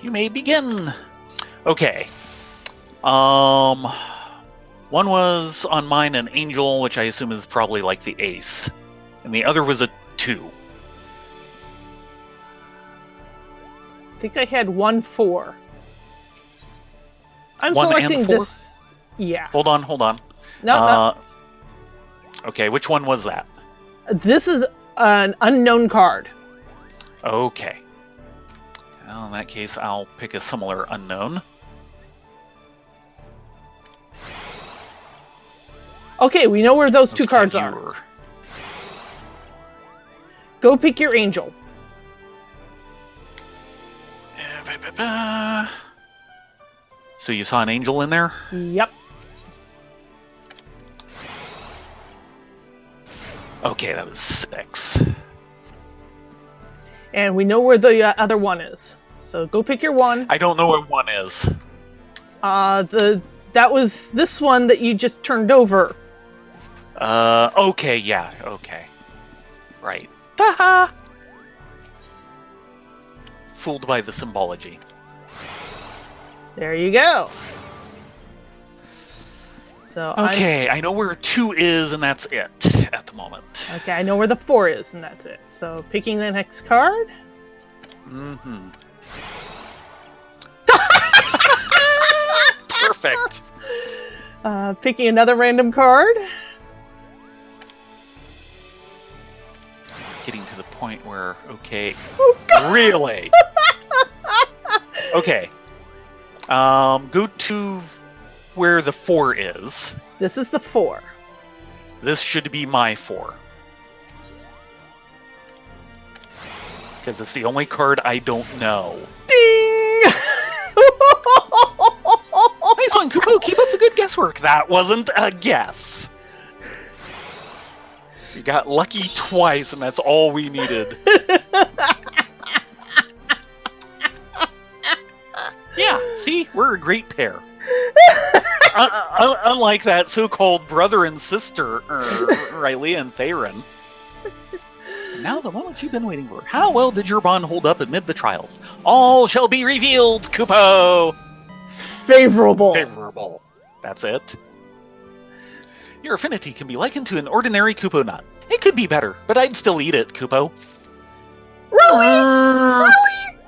You may begin. Okay. One was on mine an angel, which I assume is probably like the ace, and the other was a 2. I think I had 1 4. I'm 1 selecting and 4? this. Yeah. Hold on. No. Okay, which one was that? This is an unknown card. Okay. Well, in that case, I'll pick a similar unknown. Okay, we know where those 2 cards are. Go pick your angel. So you saw an angel in there? Yep. Okay, that was 6. And we know where the other one is. So go pick your one. I don't know what 1 is. That was this one that you just turned over. Okay, yeah, okay. Right. Taha! Fooled by the symbology. There you go. So okay, I know where 2 is, and that's it at the moment. Okay, I know where the 4 is, and that's it. So picking the next card. Mm-hmm. Perfect. Picking another random card. Getting to the point where, okay, Oh, God. Really? Okay. Go to where the 4 is. This is the 4. This should be my 4. Because it's the only card I don't know. Ding! Nice one, Kupo. Keep up the good guesswork. That wasn't a guess. We got lucky twice, and that's all we needed. Yeah, see? We're a great pair. Unlike that so-called brother and sister, Riley and Theron. Now the moment you've been waiting for. How well did your bond hold up amid the trials? All shall be revealed, Kupo! Favorable. That's it. Your affinity can be likened to an ordinary Kupo nut. It could be better, but I'd still eat it, Kupo. Really?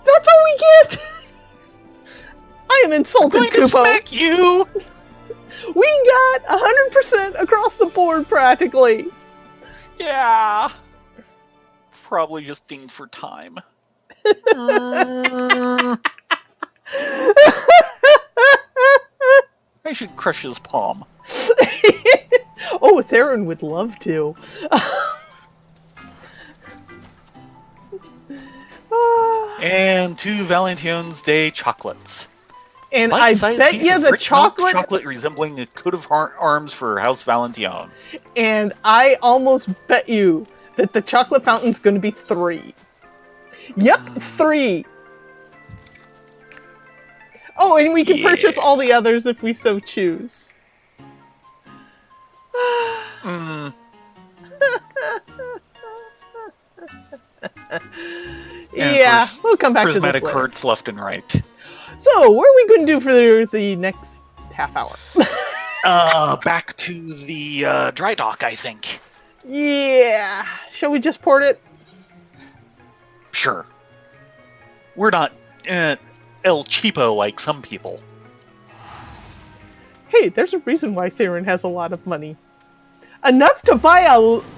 That's all we get? I am insulted, I'm going to Kupo. smack you! We got 100% across the board, practically. Yeah. Probably just dinged for time. I should crush his palm. Oh, Theron would love to. And 2 Valentine's Day chocolates. And I bet you the chocolate resembling a coat of arms for House Valentine. And I almost bet you that the chocolate fountain's going to be 3. Yep, 3. Oh, and we can Yeah. purchase all the others if we so choose. Mm, Yeah, we'll come back to this prismatic later. hearts left and right. So, what are we going to do for the next half hour? Back to the dry dock, I think. Yeah. Shall we just port it? Sure. We're not El Cheapo like some people. Hey, there's a reason why Theron has a lot of money. Enough to buy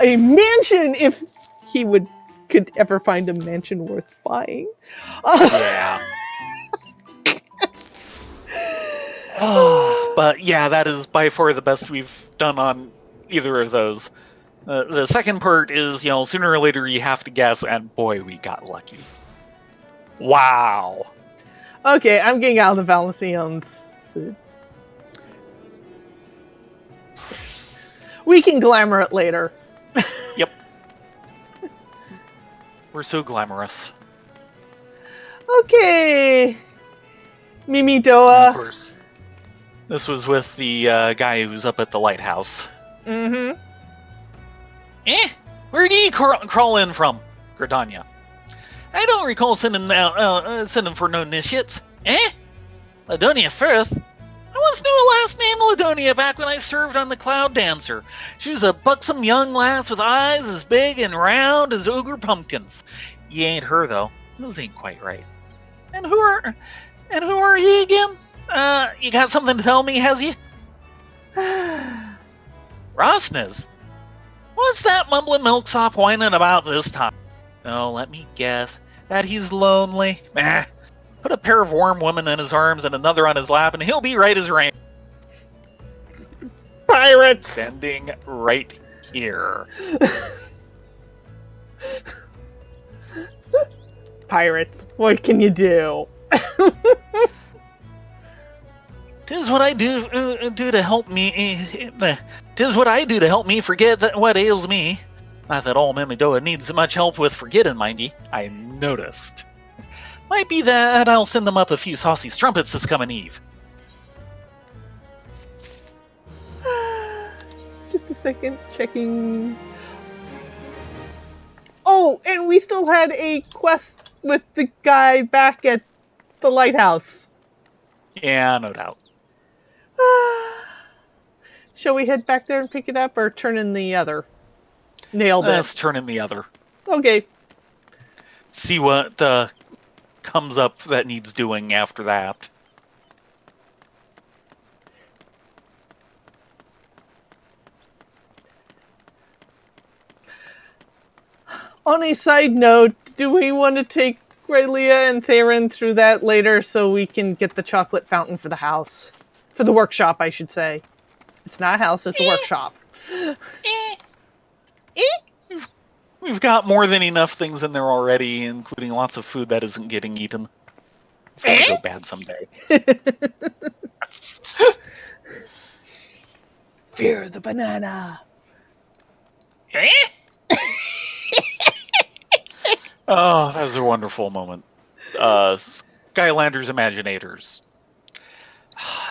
a mansion if he could ever find a mansion worth buying. Yeah. But yeah, that is by far the best we've done on either of those. The second part is, sooner or later you have to guess, and boy, we got lucky. Wow. Okay, I'm getting out of the Valenciennes suit. We can glamour it later. Yep. We're so glamorous. Okay. Mimi And Doa. of course, this was with the guy who's up at the lighthouse. Mm-hmm. Where did he crawl in from, Gridania? I don't recall sending for no initiates. Ladonia Firth? I once knew a lass named Ladonia back when I served on the Cloud Dancer. She was a buxom young lass with eyes as big and round as ogre pumpkins. Ye ain't her, though. Those ain't quite right. And who are ye again? You got something to tell me, has ye? Rosnes? What's that mumbling milksop whining about this time? Oh, let me guess. That he's lonely? Put a pair of warm women in his arms and another on his lap, and he'll be right as rain. Pirates! Standing right here. Pirates, what can you do? Tis what I do to help me. Tis what I do to help me forget what ails me. Not that old Mimidoa needs much help with forgetting, mind ye. I noticed. Might be that I'll send them up a few saucy strumpets this coming eve. Just a second, checking. Oh, and we still had a quest with the guy back at the lighthouse. Yeah, no doubt. Shall we head back there and pick it up, or turn in the other? Nailed it. Let's turn in the other. Okay. See what comes up that needs doing after that. On a side note, do we want to take Graylia and Theron through that later so we can get the chocolate fountain for the house? For the workshop, I should say. It's not a house, it's a workshop. We've got more than enough things in there already, including lots of food that isn't getting eaten. It's gonna go bad someday. Fear the banana. Oh, that was a wonderful moment. Skylanders Imaginators.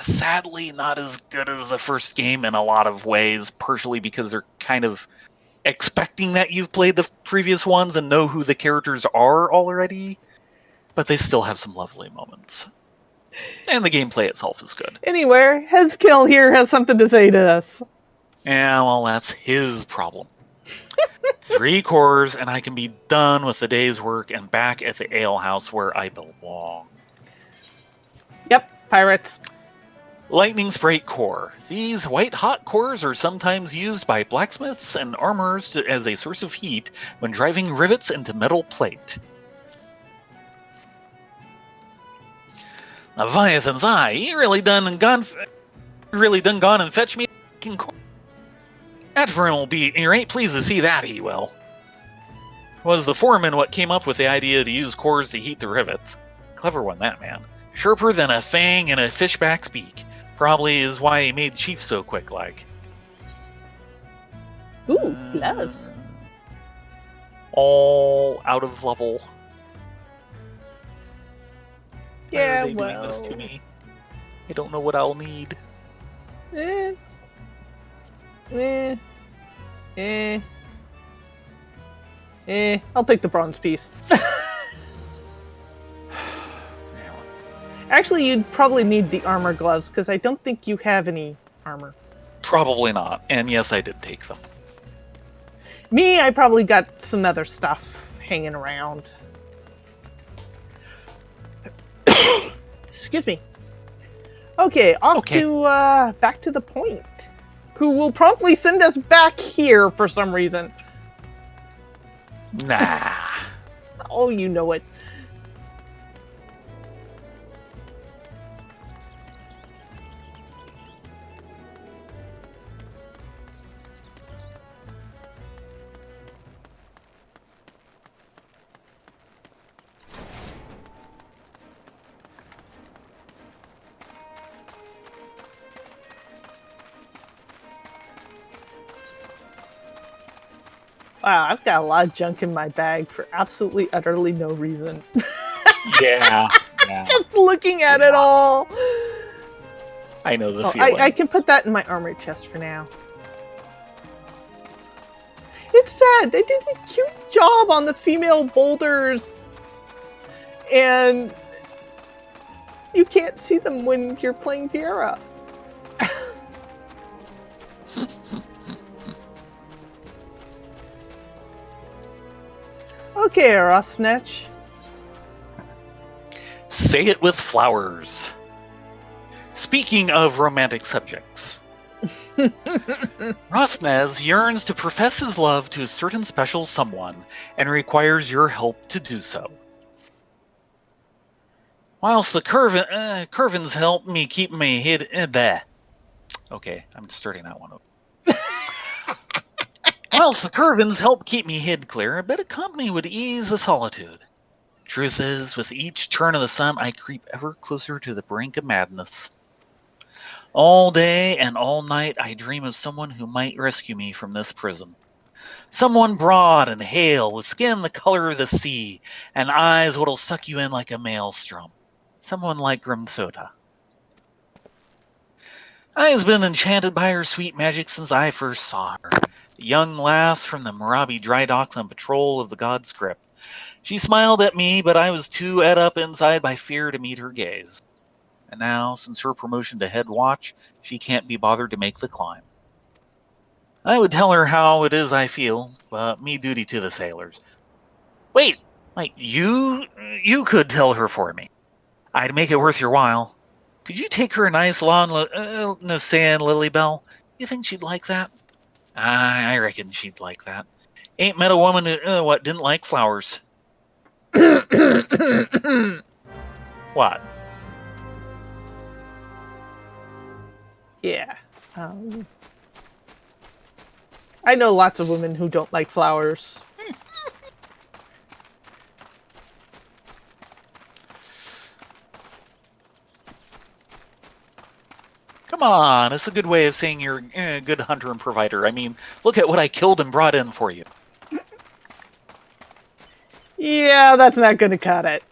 Sadly, not as good as the first game in a lot of ways, partially because they're kind of expecting that you've played the previous ones and know who the characters are already, but they still have some lovely moments. And the gameplay itself is good. Anyway, Hezkill here has something to say to us. Yeah, well, that's his problem. 3 cores, and I can be done with the day's work and back at the ale house where I belong. Yep, pirates. Lightning Sprite Core. These white-hot cores are sometimes used by blacksmiths and armorers as a source of heat when driving rivets into metal plate. Leviathan's eye, he really done gone and fetch me a core. Adverin will be right pleased to see that, he will. Was the foreman what came up with the idea to use cores to heat the rivets. Clever one, that man. Sharper than a fang in a fishback's beak. Probably is why he made Chief so quick-like. Ooh, gloves. All out of level. Yeah, Why are they well. doing this to me? I don't know what I'll need. Eh. Eh. Eh. Eh. I'll take the bronze piece. Actually, you'd probably need the armor gloves, because I don't think you have any armor. Probably not. And yes, I did take them. Me, I probably got some other stuff hanging around. Excuse me. Okay, off to back to the point. Who will promptly send us back here for some reason. Nah. Oh, you know it. Wow, I've got a lot of junk in my bag for absolutely, utterly no reason. Yeah. Just looking at it all. I know the feeling. I can put that in my armor chest for now. It's sad. They did a cute job on the female boulders. And you can't see them when you're playing Viera. Okay, Rosnech. Say it with flowers. Speaking of romantic subjects, Rosnez yearns to profess his love to a certain special someone and requires your help to do so. Whilst the Curvins help me keep my head... Okay, I'm starting that one up. Whilst the Curvins help keep me head clear, a bit of company would ease the solitude. Truth is, with each turn of the sun, I creep ever closer to the brink of madness. All day and all night, I dream of someone who might rescue me from this prison. Someone broad and hale, with skin the color of the sea, and eyes what'll suck you in like a maelstrom. Someone like Grimthota. I has been enchanted by her sweet magic since I first saw her. The young lass from the Marabi dry docks on patrol of the god's crypt. She smiled at me, but I was too ed up inside by fear to meet her gaze. And now, since her promotion to head watch, she can't be bothered to make the climb. I would tell her how it is I feel, but me duty to the sailors. Wait, you could tell her for me. I'd make it worth your while. Could you take her a nice long Nocean Lily Bell? You think she'd like that? I reckon she'd like that. Ain't met a woman who didn't like flowers. What? Yeah. I know lots of women who don't like flowers. Come on, it's a good way of saying you're a good hunter and provider. I mean, look at what I killed and brought in for you. Yeah, that's not going to cut it.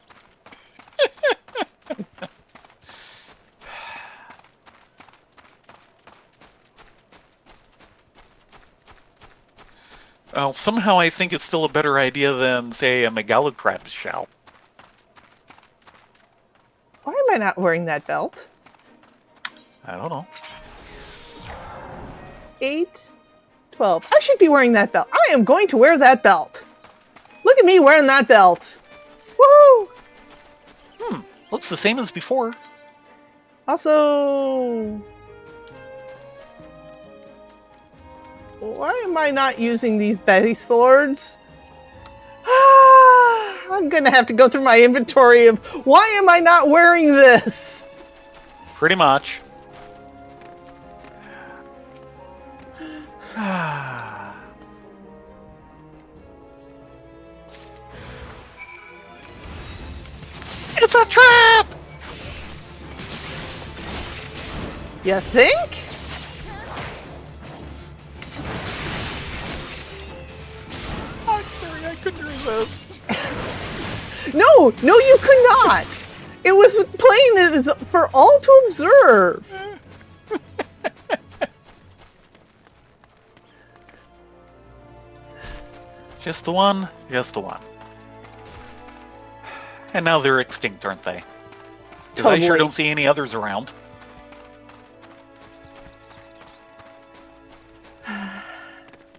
Well, somehow I think it's still a better idea than, say, a megalocrab shell. Why am I not wearing that belt? I don't know. 8, 12. I should be wearing that belt. I am going to wear that belt. Look at me wearing that belt. Woohoo! Looks the same as before. Also, why am I not using these base swords? I'm gonna have to go through my inventory of why am I not wearing this? Pretty much. It's a trap! You think? I'm sorry, I couldn't resist. No, you could not. It was plain as for all to observe. Just the one, just the one. And now they're extinct, aren't they? Because I sure don't see any others around.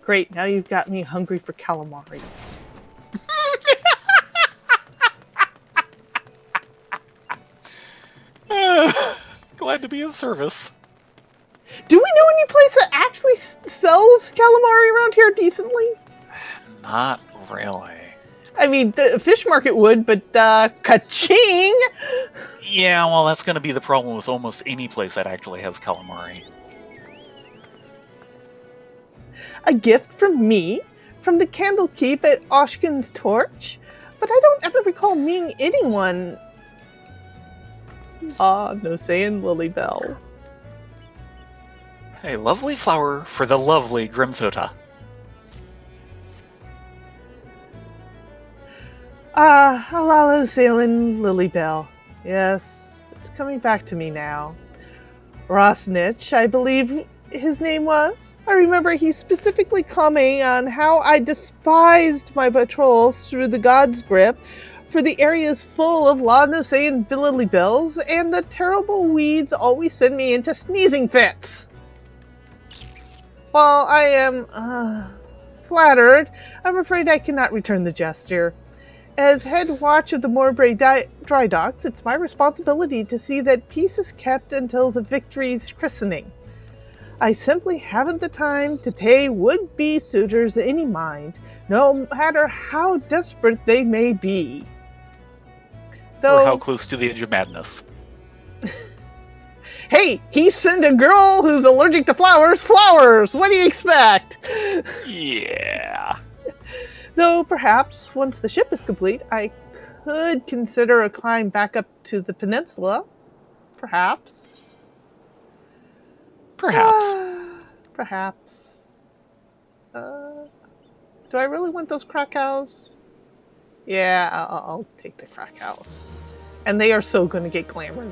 Great, now you've got me hungry for calamari. Glad to be of service. Do we know any place that actually sells calamari around here decently? Not really. I mean, the fish market would, but ka-ching! Yeah, well, that's going to be the problem with almost any place that actually has calamari. A gift from me, from the Candlekeep at Oshkin's Torch, but I don't ever recall meeting anyone. No saying Lilybell. A lovely flower for the lovely Grimthota. Alala sailing Lilybell. Yes, it's coming back to me now. Rosnich, I believe his name was. I remember he specifically commenting on how I despised my patrols through the God's Grip for the areas full of Laodicea Lilybells, and the terrible weeds always send me into sneezing fits. While I am flattered, I'm afraid I cannot return the gesture. As head watch of the Morbray dry docks, it's my responsibility to see that peace is kept until the Victory's christening. I simply haven't the time to pay would-be suitors any mind, no matter how desperate they may be. Or how close to the edge of madness. Hey, he sent a girl who's allergic to flowers flowers! What do you expect? Yeah. Though perhaps, once the ship is complete, I could consider a climb back up to the peninsula. Perhaps. Perhaps. Do I really want those Krakau's? Yeah, I'll take the Krakau's. And they are so going to get glamored.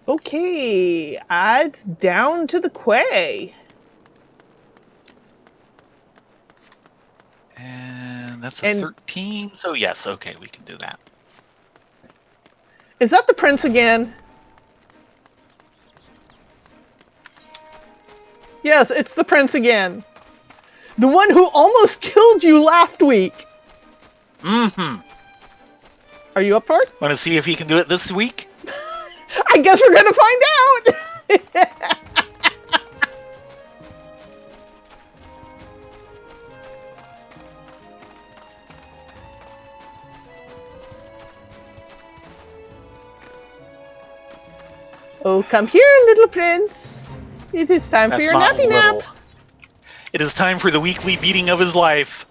Okay, odds down to the quay. And that's a 13, so yes, okay, we can do that. Is that the prince again? Yes, it's the prince again. The one who almost killed you last week. Mm-hmm. Are you up for it? Want to see if he can do it this week? I guess we're going to find out! Oh, come here, little prince. It is time for your nappy nap. It is time for the weekly beating of his life.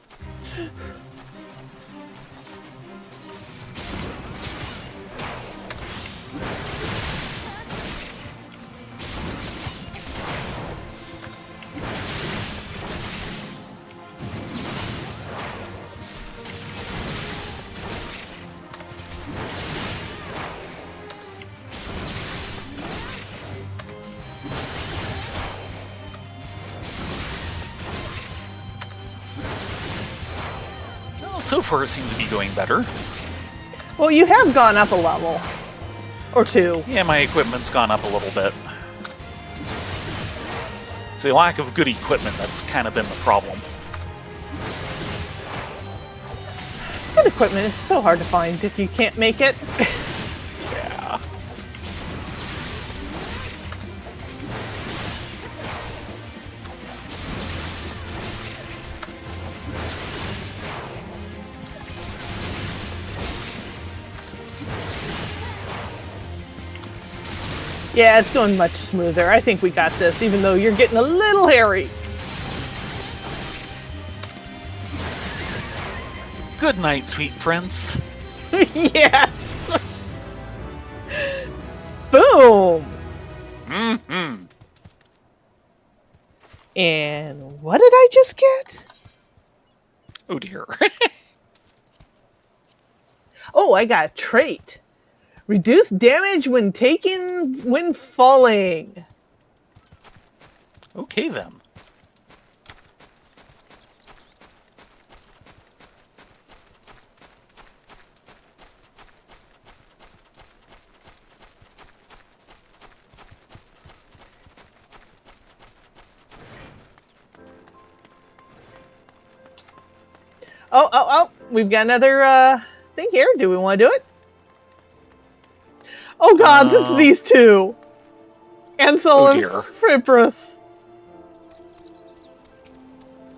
So far, it seems to be going better. Well, you have gone up a level. Or two. Yeah, my equipment's gone up a little bit. It's the lack of good equipment that's kind of been the problem. Good equipment is so hard to find if you can't make it. Yeah. Yeah, it's going much smoother. I think we got this, even though you're getting a little hairy. Good night, sweet prince. Yes! Boom! Mm-hmm. And what did I just get? Oh dear. Oh, I got a trait. Reduce damage when falling. Okay then. Oh, we've got another thing here. Do we want to do it? Oh gods, it's these two. Ansel and Fibrous.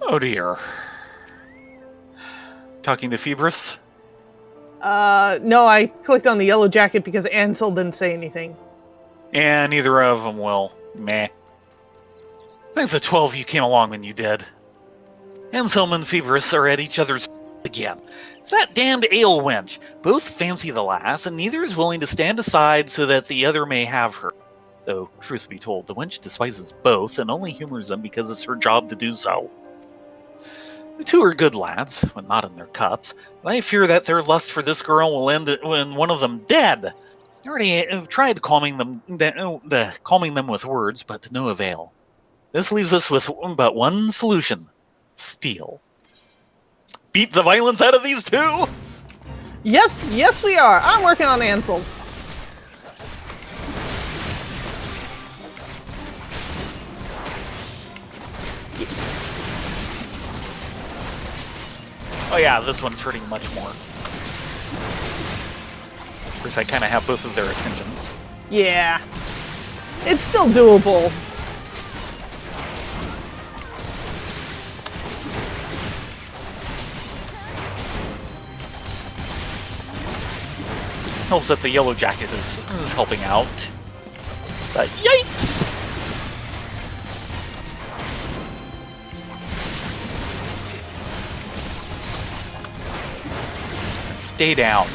Oh dear. Talking to Fibrous? No, I clicked on the yellow jacket because Ansel didn't say anything. And neither of them will. Meh. I think the 12 of you came along when you did. Anselm and Fibrous are at each other's again. It's that damned ale wench. Both fancy the lass, and neither is willing to stand aside so that the other may have her. Though, truth be told, the wench despises both and only humors them because it's her job to do so. The two are good lads, when not in their cups, but I fear that their lust for this girl will end when one of them dead. I already tried calming them with words, but to no avail. This leaves us with but one solution. Steal. Beat the violence out of these two? Yes we are. I'm working on Ansel. Oh yeah, this one's hurting much more. Of course, I kind of have both of their attentions. Yeah. It's still doable. Helps that the yellow jacket is helping out. But yikes! Stay down.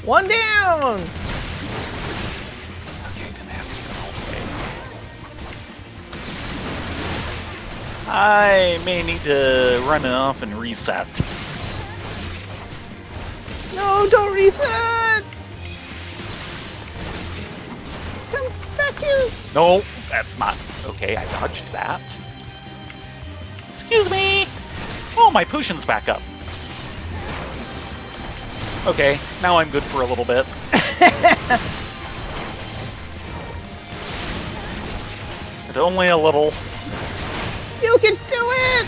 One down! Okay, didn't have to go all the way. I may need to run off and reset. No, don't reset! Come back here! No, that's not okay. I dodged that. Excuse me! Oh, my potion's back up. Okay, now I'm good for a little bit. But only a little. You can do it!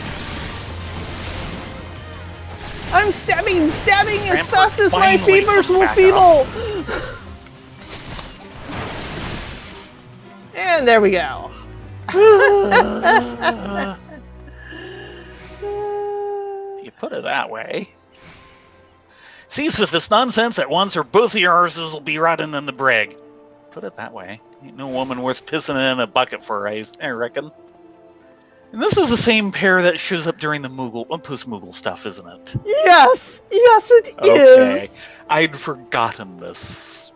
I'm stabbing as fast as my fevers will feeble! And there we go. If you put it that way. Cease with this nonsense at once, or both of your arses will be rotting in the brig. Put it that way. Ain't no woman worth pissing in a bucket for, I reckon. And this is the same pair that shows up during the post-Moogle stuff, isn't it? Yes! Yes, it Okay. is! I'd forgotten this.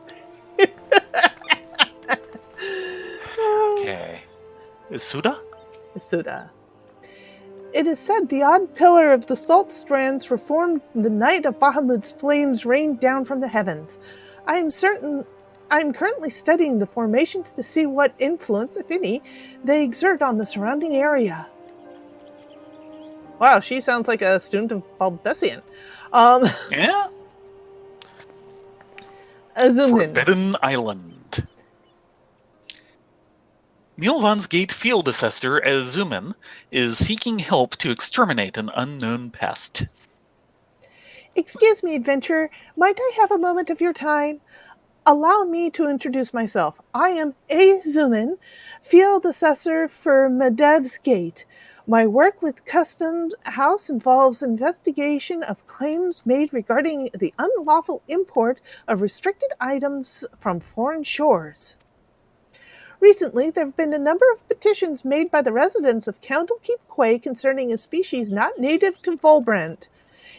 Okay. Is Suda? Suda. It is said the odd pillar of the salt strands were formed the night of Bahamut's flames rained down from the heavens. I am currently studying the formations to see what influence, if any, they exert on the surrounding area. Wow, she sounds like a student of Baldessian. Yeah? Forbidden Island. Milvan's Gate Field Assessor Azumin is seeking help to exterminate an unknown pest. Excuse me, adventurer. Might I have a moment of your time? Allow me to introduce myself. I am Azumin, Field Assessor for Medev's Gate. My work with Customs House involves investigation of claims made regarding the unlawful import of restricted items from foreign shores. Recently, there have been a number of petitions made by the residents of Candlekeep Quay concerning a species not native to Volbrand.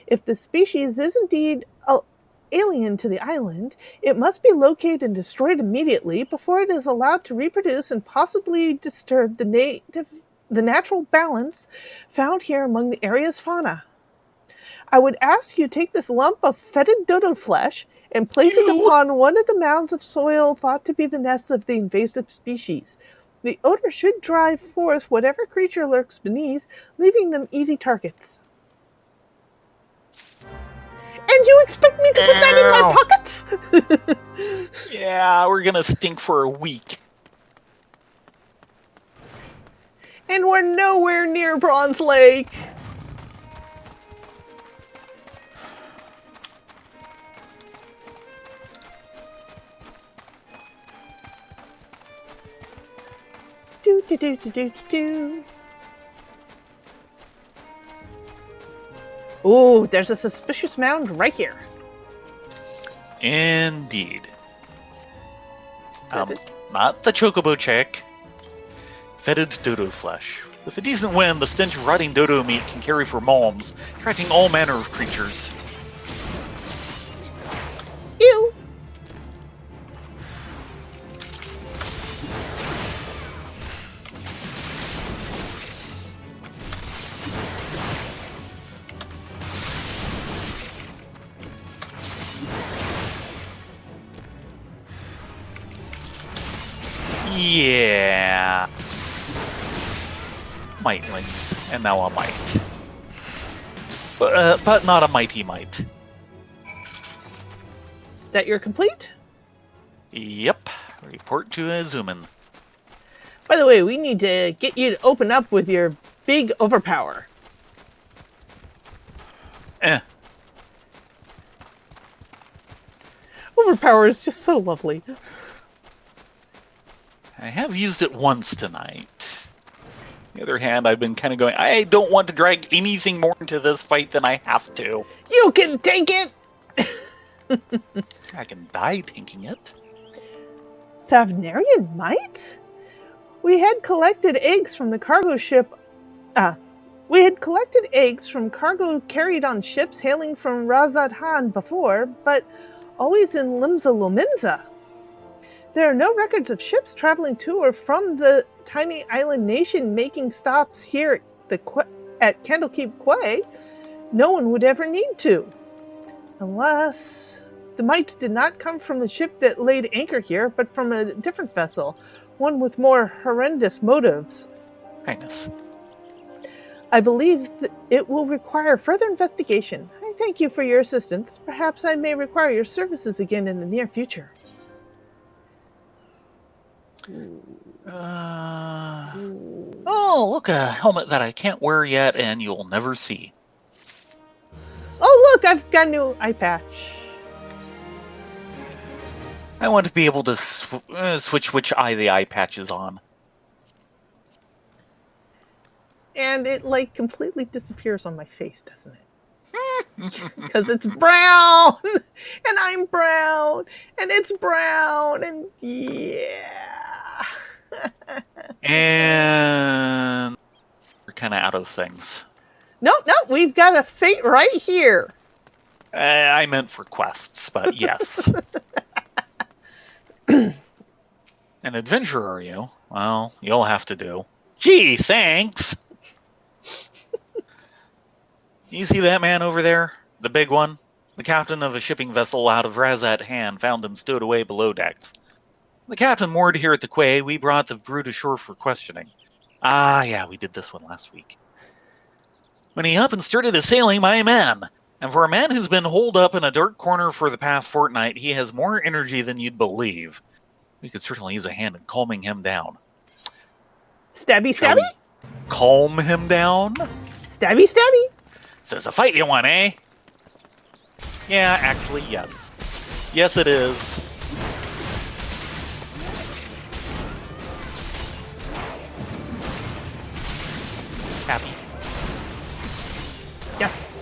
If the species is indeed alien to the island, it must be located and destroyed immediately before it is allowed to reproduce and possibly disturb the natural balance found here among the area's fauna. I would ask you to take this lump of fetid dodo flesh and place it Ew. upon one of the mounds of soil thought to be the nests of the invasive species. The odor should drive forth whatever creature lurks beneath, leaving them easy targets. And you expect me to put that in my pockets? Yeah, we're gonna stink for a week. And we're nowhere near Bronze Lake. Do do do do do do. Ooh, there's a suspicious mound right here. Indeed. Not the chocobo chick. Fetid dodo flesh. With a decent wind, the stench of rotting dodo meat can carry for malms, attracting all manner of creatures. Ew. Yeah. Mightlings, and now a might. But not a mighty might. That you're complete? Yep. Report to Azumin. By the way, we need to get you to open up with your big overpower. Overpower is just so lovely. I have used it once tonight. On the other hand, I've been kind of going, I don't want to drag anything more into this fight than I have to. You can take it! I can die taking it. Thavnarian might? We had collected eggs from the cargo ship. We had collected eggs from cargo carried on ships hailing from Razad Han before, but always in Limsa Lominsa. There are no records of ships traveling to or from the tiny island nation making stops here at Candlekeep Quay. No one would ever need to. Unless the mites did not come from the ship that laid anchor here, but from a different vessel, one with more horrendous motives. Highness. I believe that it will require further investigation. I thank you for your assistance. Perhaps I may require your services again in the near future. Oh, look, a helmet that I can't wear yet and you'll never see. Oh, look, I've got a new eye patch. I want to be able to switch which eye the eye patch is on. And it, like, completely disappears on my face, doesn't it? Because it's brown! And I'm brown! And it's brown! And yeah! And we're kind of out of things. Nope, we've got a fate right here. I meant for quests, but yes. An adventurer, are you? Well, you'll have to do. Gee, thanks! You see that man over there? The big one? The captain of a shipping vessel out of Razat Han found him stowed away below decks. The captain moored here at the quay. We brought the brood ashore for questioning. Ah, yeah, we did this one last week. When he up and started assailing my men. And for a man who's been holed up in a dark corner for the past fortnight, he has more energy than you'd believe. We could certainly use a hand in calming him down. Stabby, stabby? Calm him down? Stabby, stabby? So it's a fight you want, eh? Yeah, actually, yes. Yes, it is. Happy. Yes.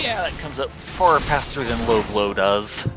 Yeah, that comes up far faster than low blow does.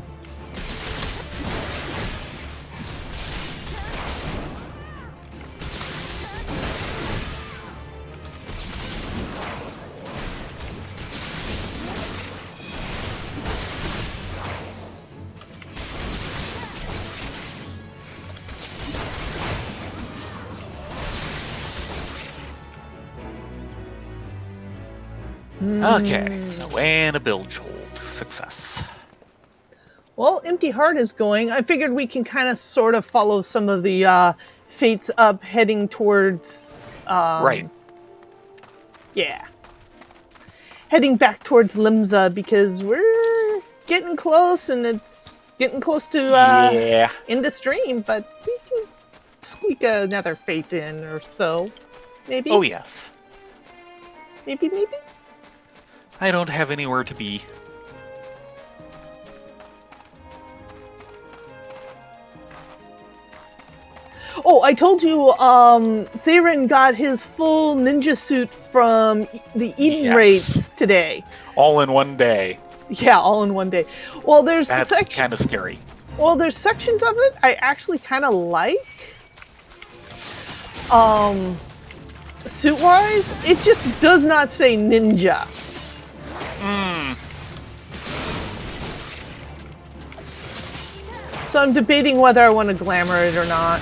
Okay, away and a bilge hold. Success. Well, Empty Heart is going. I figured we can kind of sort of follow some of the fates up heading towards... Right. Yeah. Heading back towards Limsa because we're getting close and it's getting close to end of stream, but we can squeak another fate in or so. Maybe? Oh, yes. Maybe? I don't have anywhere to be. Oh, I told you Theron got his full ninja suit from the Eden raids today. All in one day. Yeah, all in one day. Well, That's kind of scary. Well, there's sections of it I actually kind of like. Suit-wise, it just does not say ninja. So I'm debating whether I want to glamour it or not.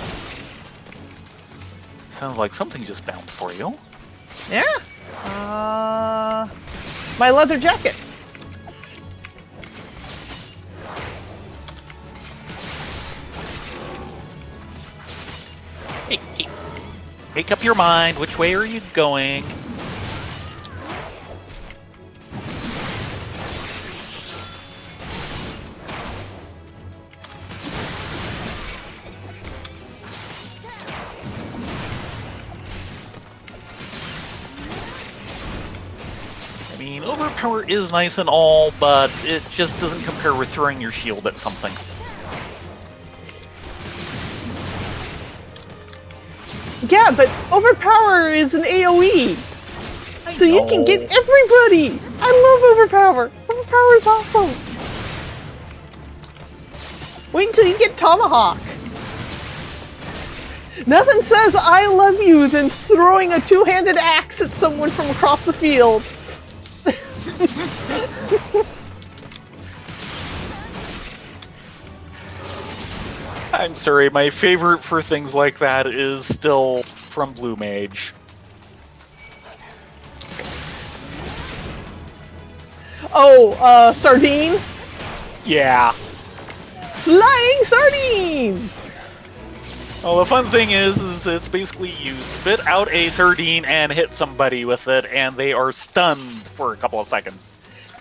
Sounds like something just bounced for you. Yeah. My leather jacket. Hey, make up your mind. Which way are you going? I mean, overpower is nice and all, but it just doesn't compare with throwing your shield at something. Yeah, but overpower is an AoE. So you can get everybody. I love overpower. Overpower is awesome. Wait until you get tomahawk. Nothing says I love you than throwing a two-handed axe at someone from across the field. I'm sorry, my favorite for things like that is still from Blue Mage. Oh, sardine? Yeah. Flying sardine! Well, the fun thing is it's basically you spit out a sardine and hit somebody with it, and they are stunned for a couple of seconds.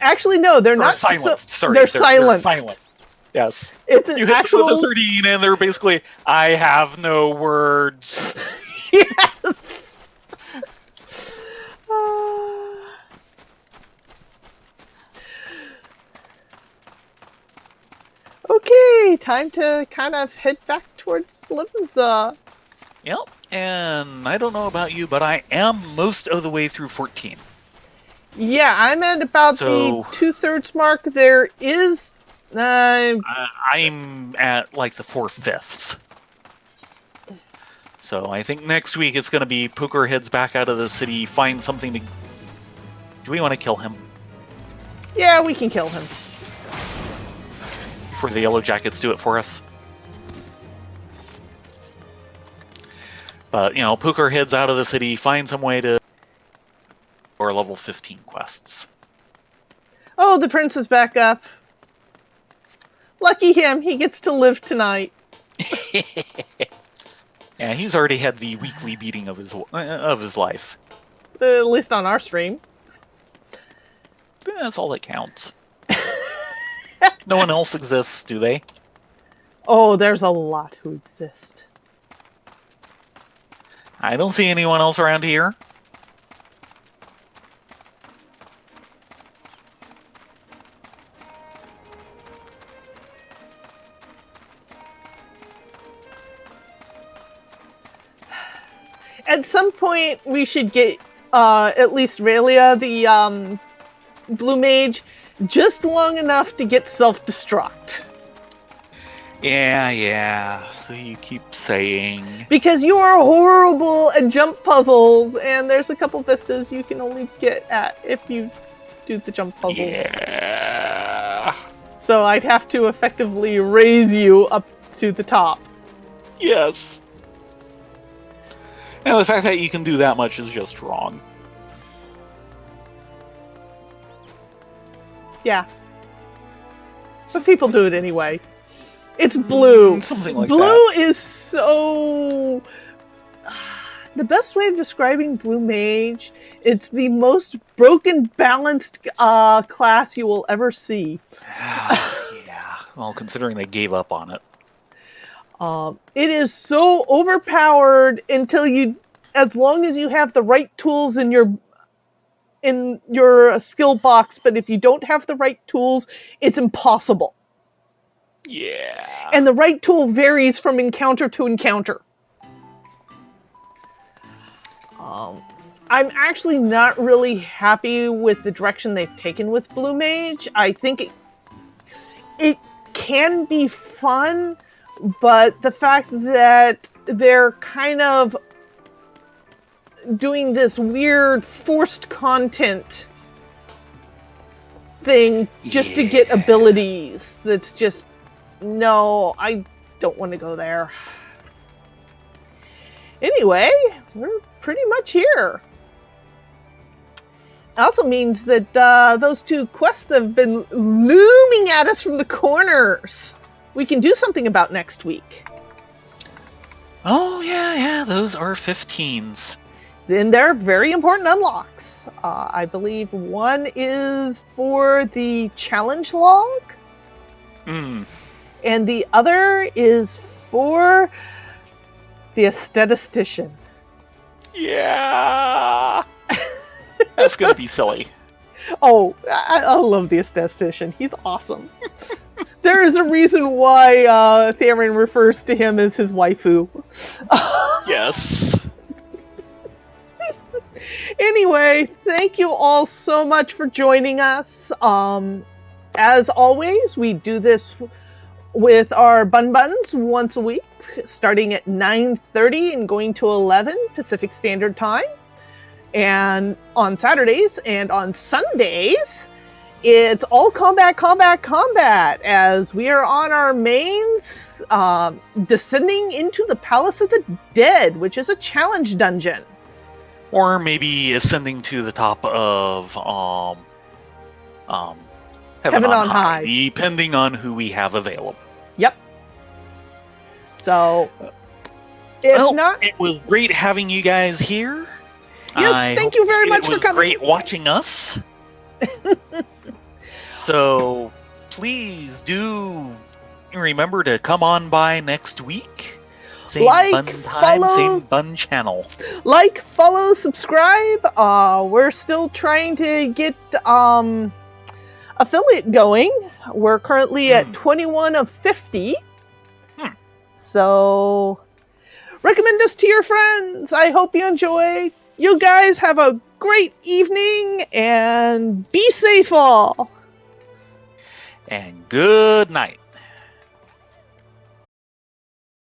Actually, no, they're not silenced. Sorry, they're silenced. They're silenced. Yes. It's an you hit actual them with a sardine, and they're basically, I have no words. Yes. Okay, time to kind of head back towards Limsa. Yep, and I don't know about you, but I am most of the way through 14. Yeah, I'm at about the 2/3 mark. There is... I'm at like the 4/5. So I think next week it's going to be Poker heads back out of the city, find something to... Do we want to kill him? Yeah, we can kill him. Before the Yellow Jackets do it for us? But, you know, Poker heads out of the city, find some way to... Or level 15 quests. Oh, the prince is back up. Lucky him, he gets to live tonight. Yeah, he's already had the weekly beating of his life. At least on our stream. That's all that counts. No one else exists, do they? Oh, there's a lot who exist. I don't see anyone else around here. At some point, we should get at least Raylia Blue Mage just long enough to get self-destruct. Yeah. So you keep saying. Because you are horrible at jump puzzles, and there's a couple vistas you can only get at if you do the jump puzzles. Yeah. So I'd have to effectively raise you up to the top. Yes. And the fact that you can do that much is just wrong. Yeah. But people do it anyway. It's blue. Something like blue that. Blue is so... The best way of describing Blue Mage, it's the most broken, balanced class you will ever see. Yeah. Well, considering they gave up on it. It is so overpowered until you... As long as you have the right tools in your skill box, but if you don't have the right tools, it's impossible. Yeah. And the right tool varies from encounter to encounter. I'm actually not really happy with the direction they've taken with Blue Mage. I think it can be fun, but the fact that they're kind of doing this weird forced content thing just to get abilities, that's just... No, I don't want to go there. Anyway, we're pretty much here. It also means that those two quests that have been looming at us from the corners, we can do something about next week. Oh, yeah, those are 15s. Then they're very important unlocks. I believe one is for the challenge log. And the other is for the aesthetician. Yeah. That's going to be silly. Oh, I love the aesthetician. He's awesome. There is a reason why Theron refers to him as his waifu. Yes. Anyway, thank you all so much for joining us. As always, we do this with our Bun Buns once a week, starting at 9:30 and going to 11 Pacific Standard Time. And on Saturdays and on Sundays, it's all combat, as we are on our mains, descending into the Palace of the Dead, which is a challenge dungeon. Or maybe ascending to the top of Heaven on High, depending on who we have available. Yep. So, if not... It was great having you guys here. Yes, thank you very much for coming. It was great watching us. So, please do remember to come on by next week. Same bun time, same bun channel. Like, follow, subscribe. We're still trying to get affiliate going. We're currently at 21 of 50. So, recommend us to your friends. I hope you enjoy. You guys have a great evening and be safe all. And good night.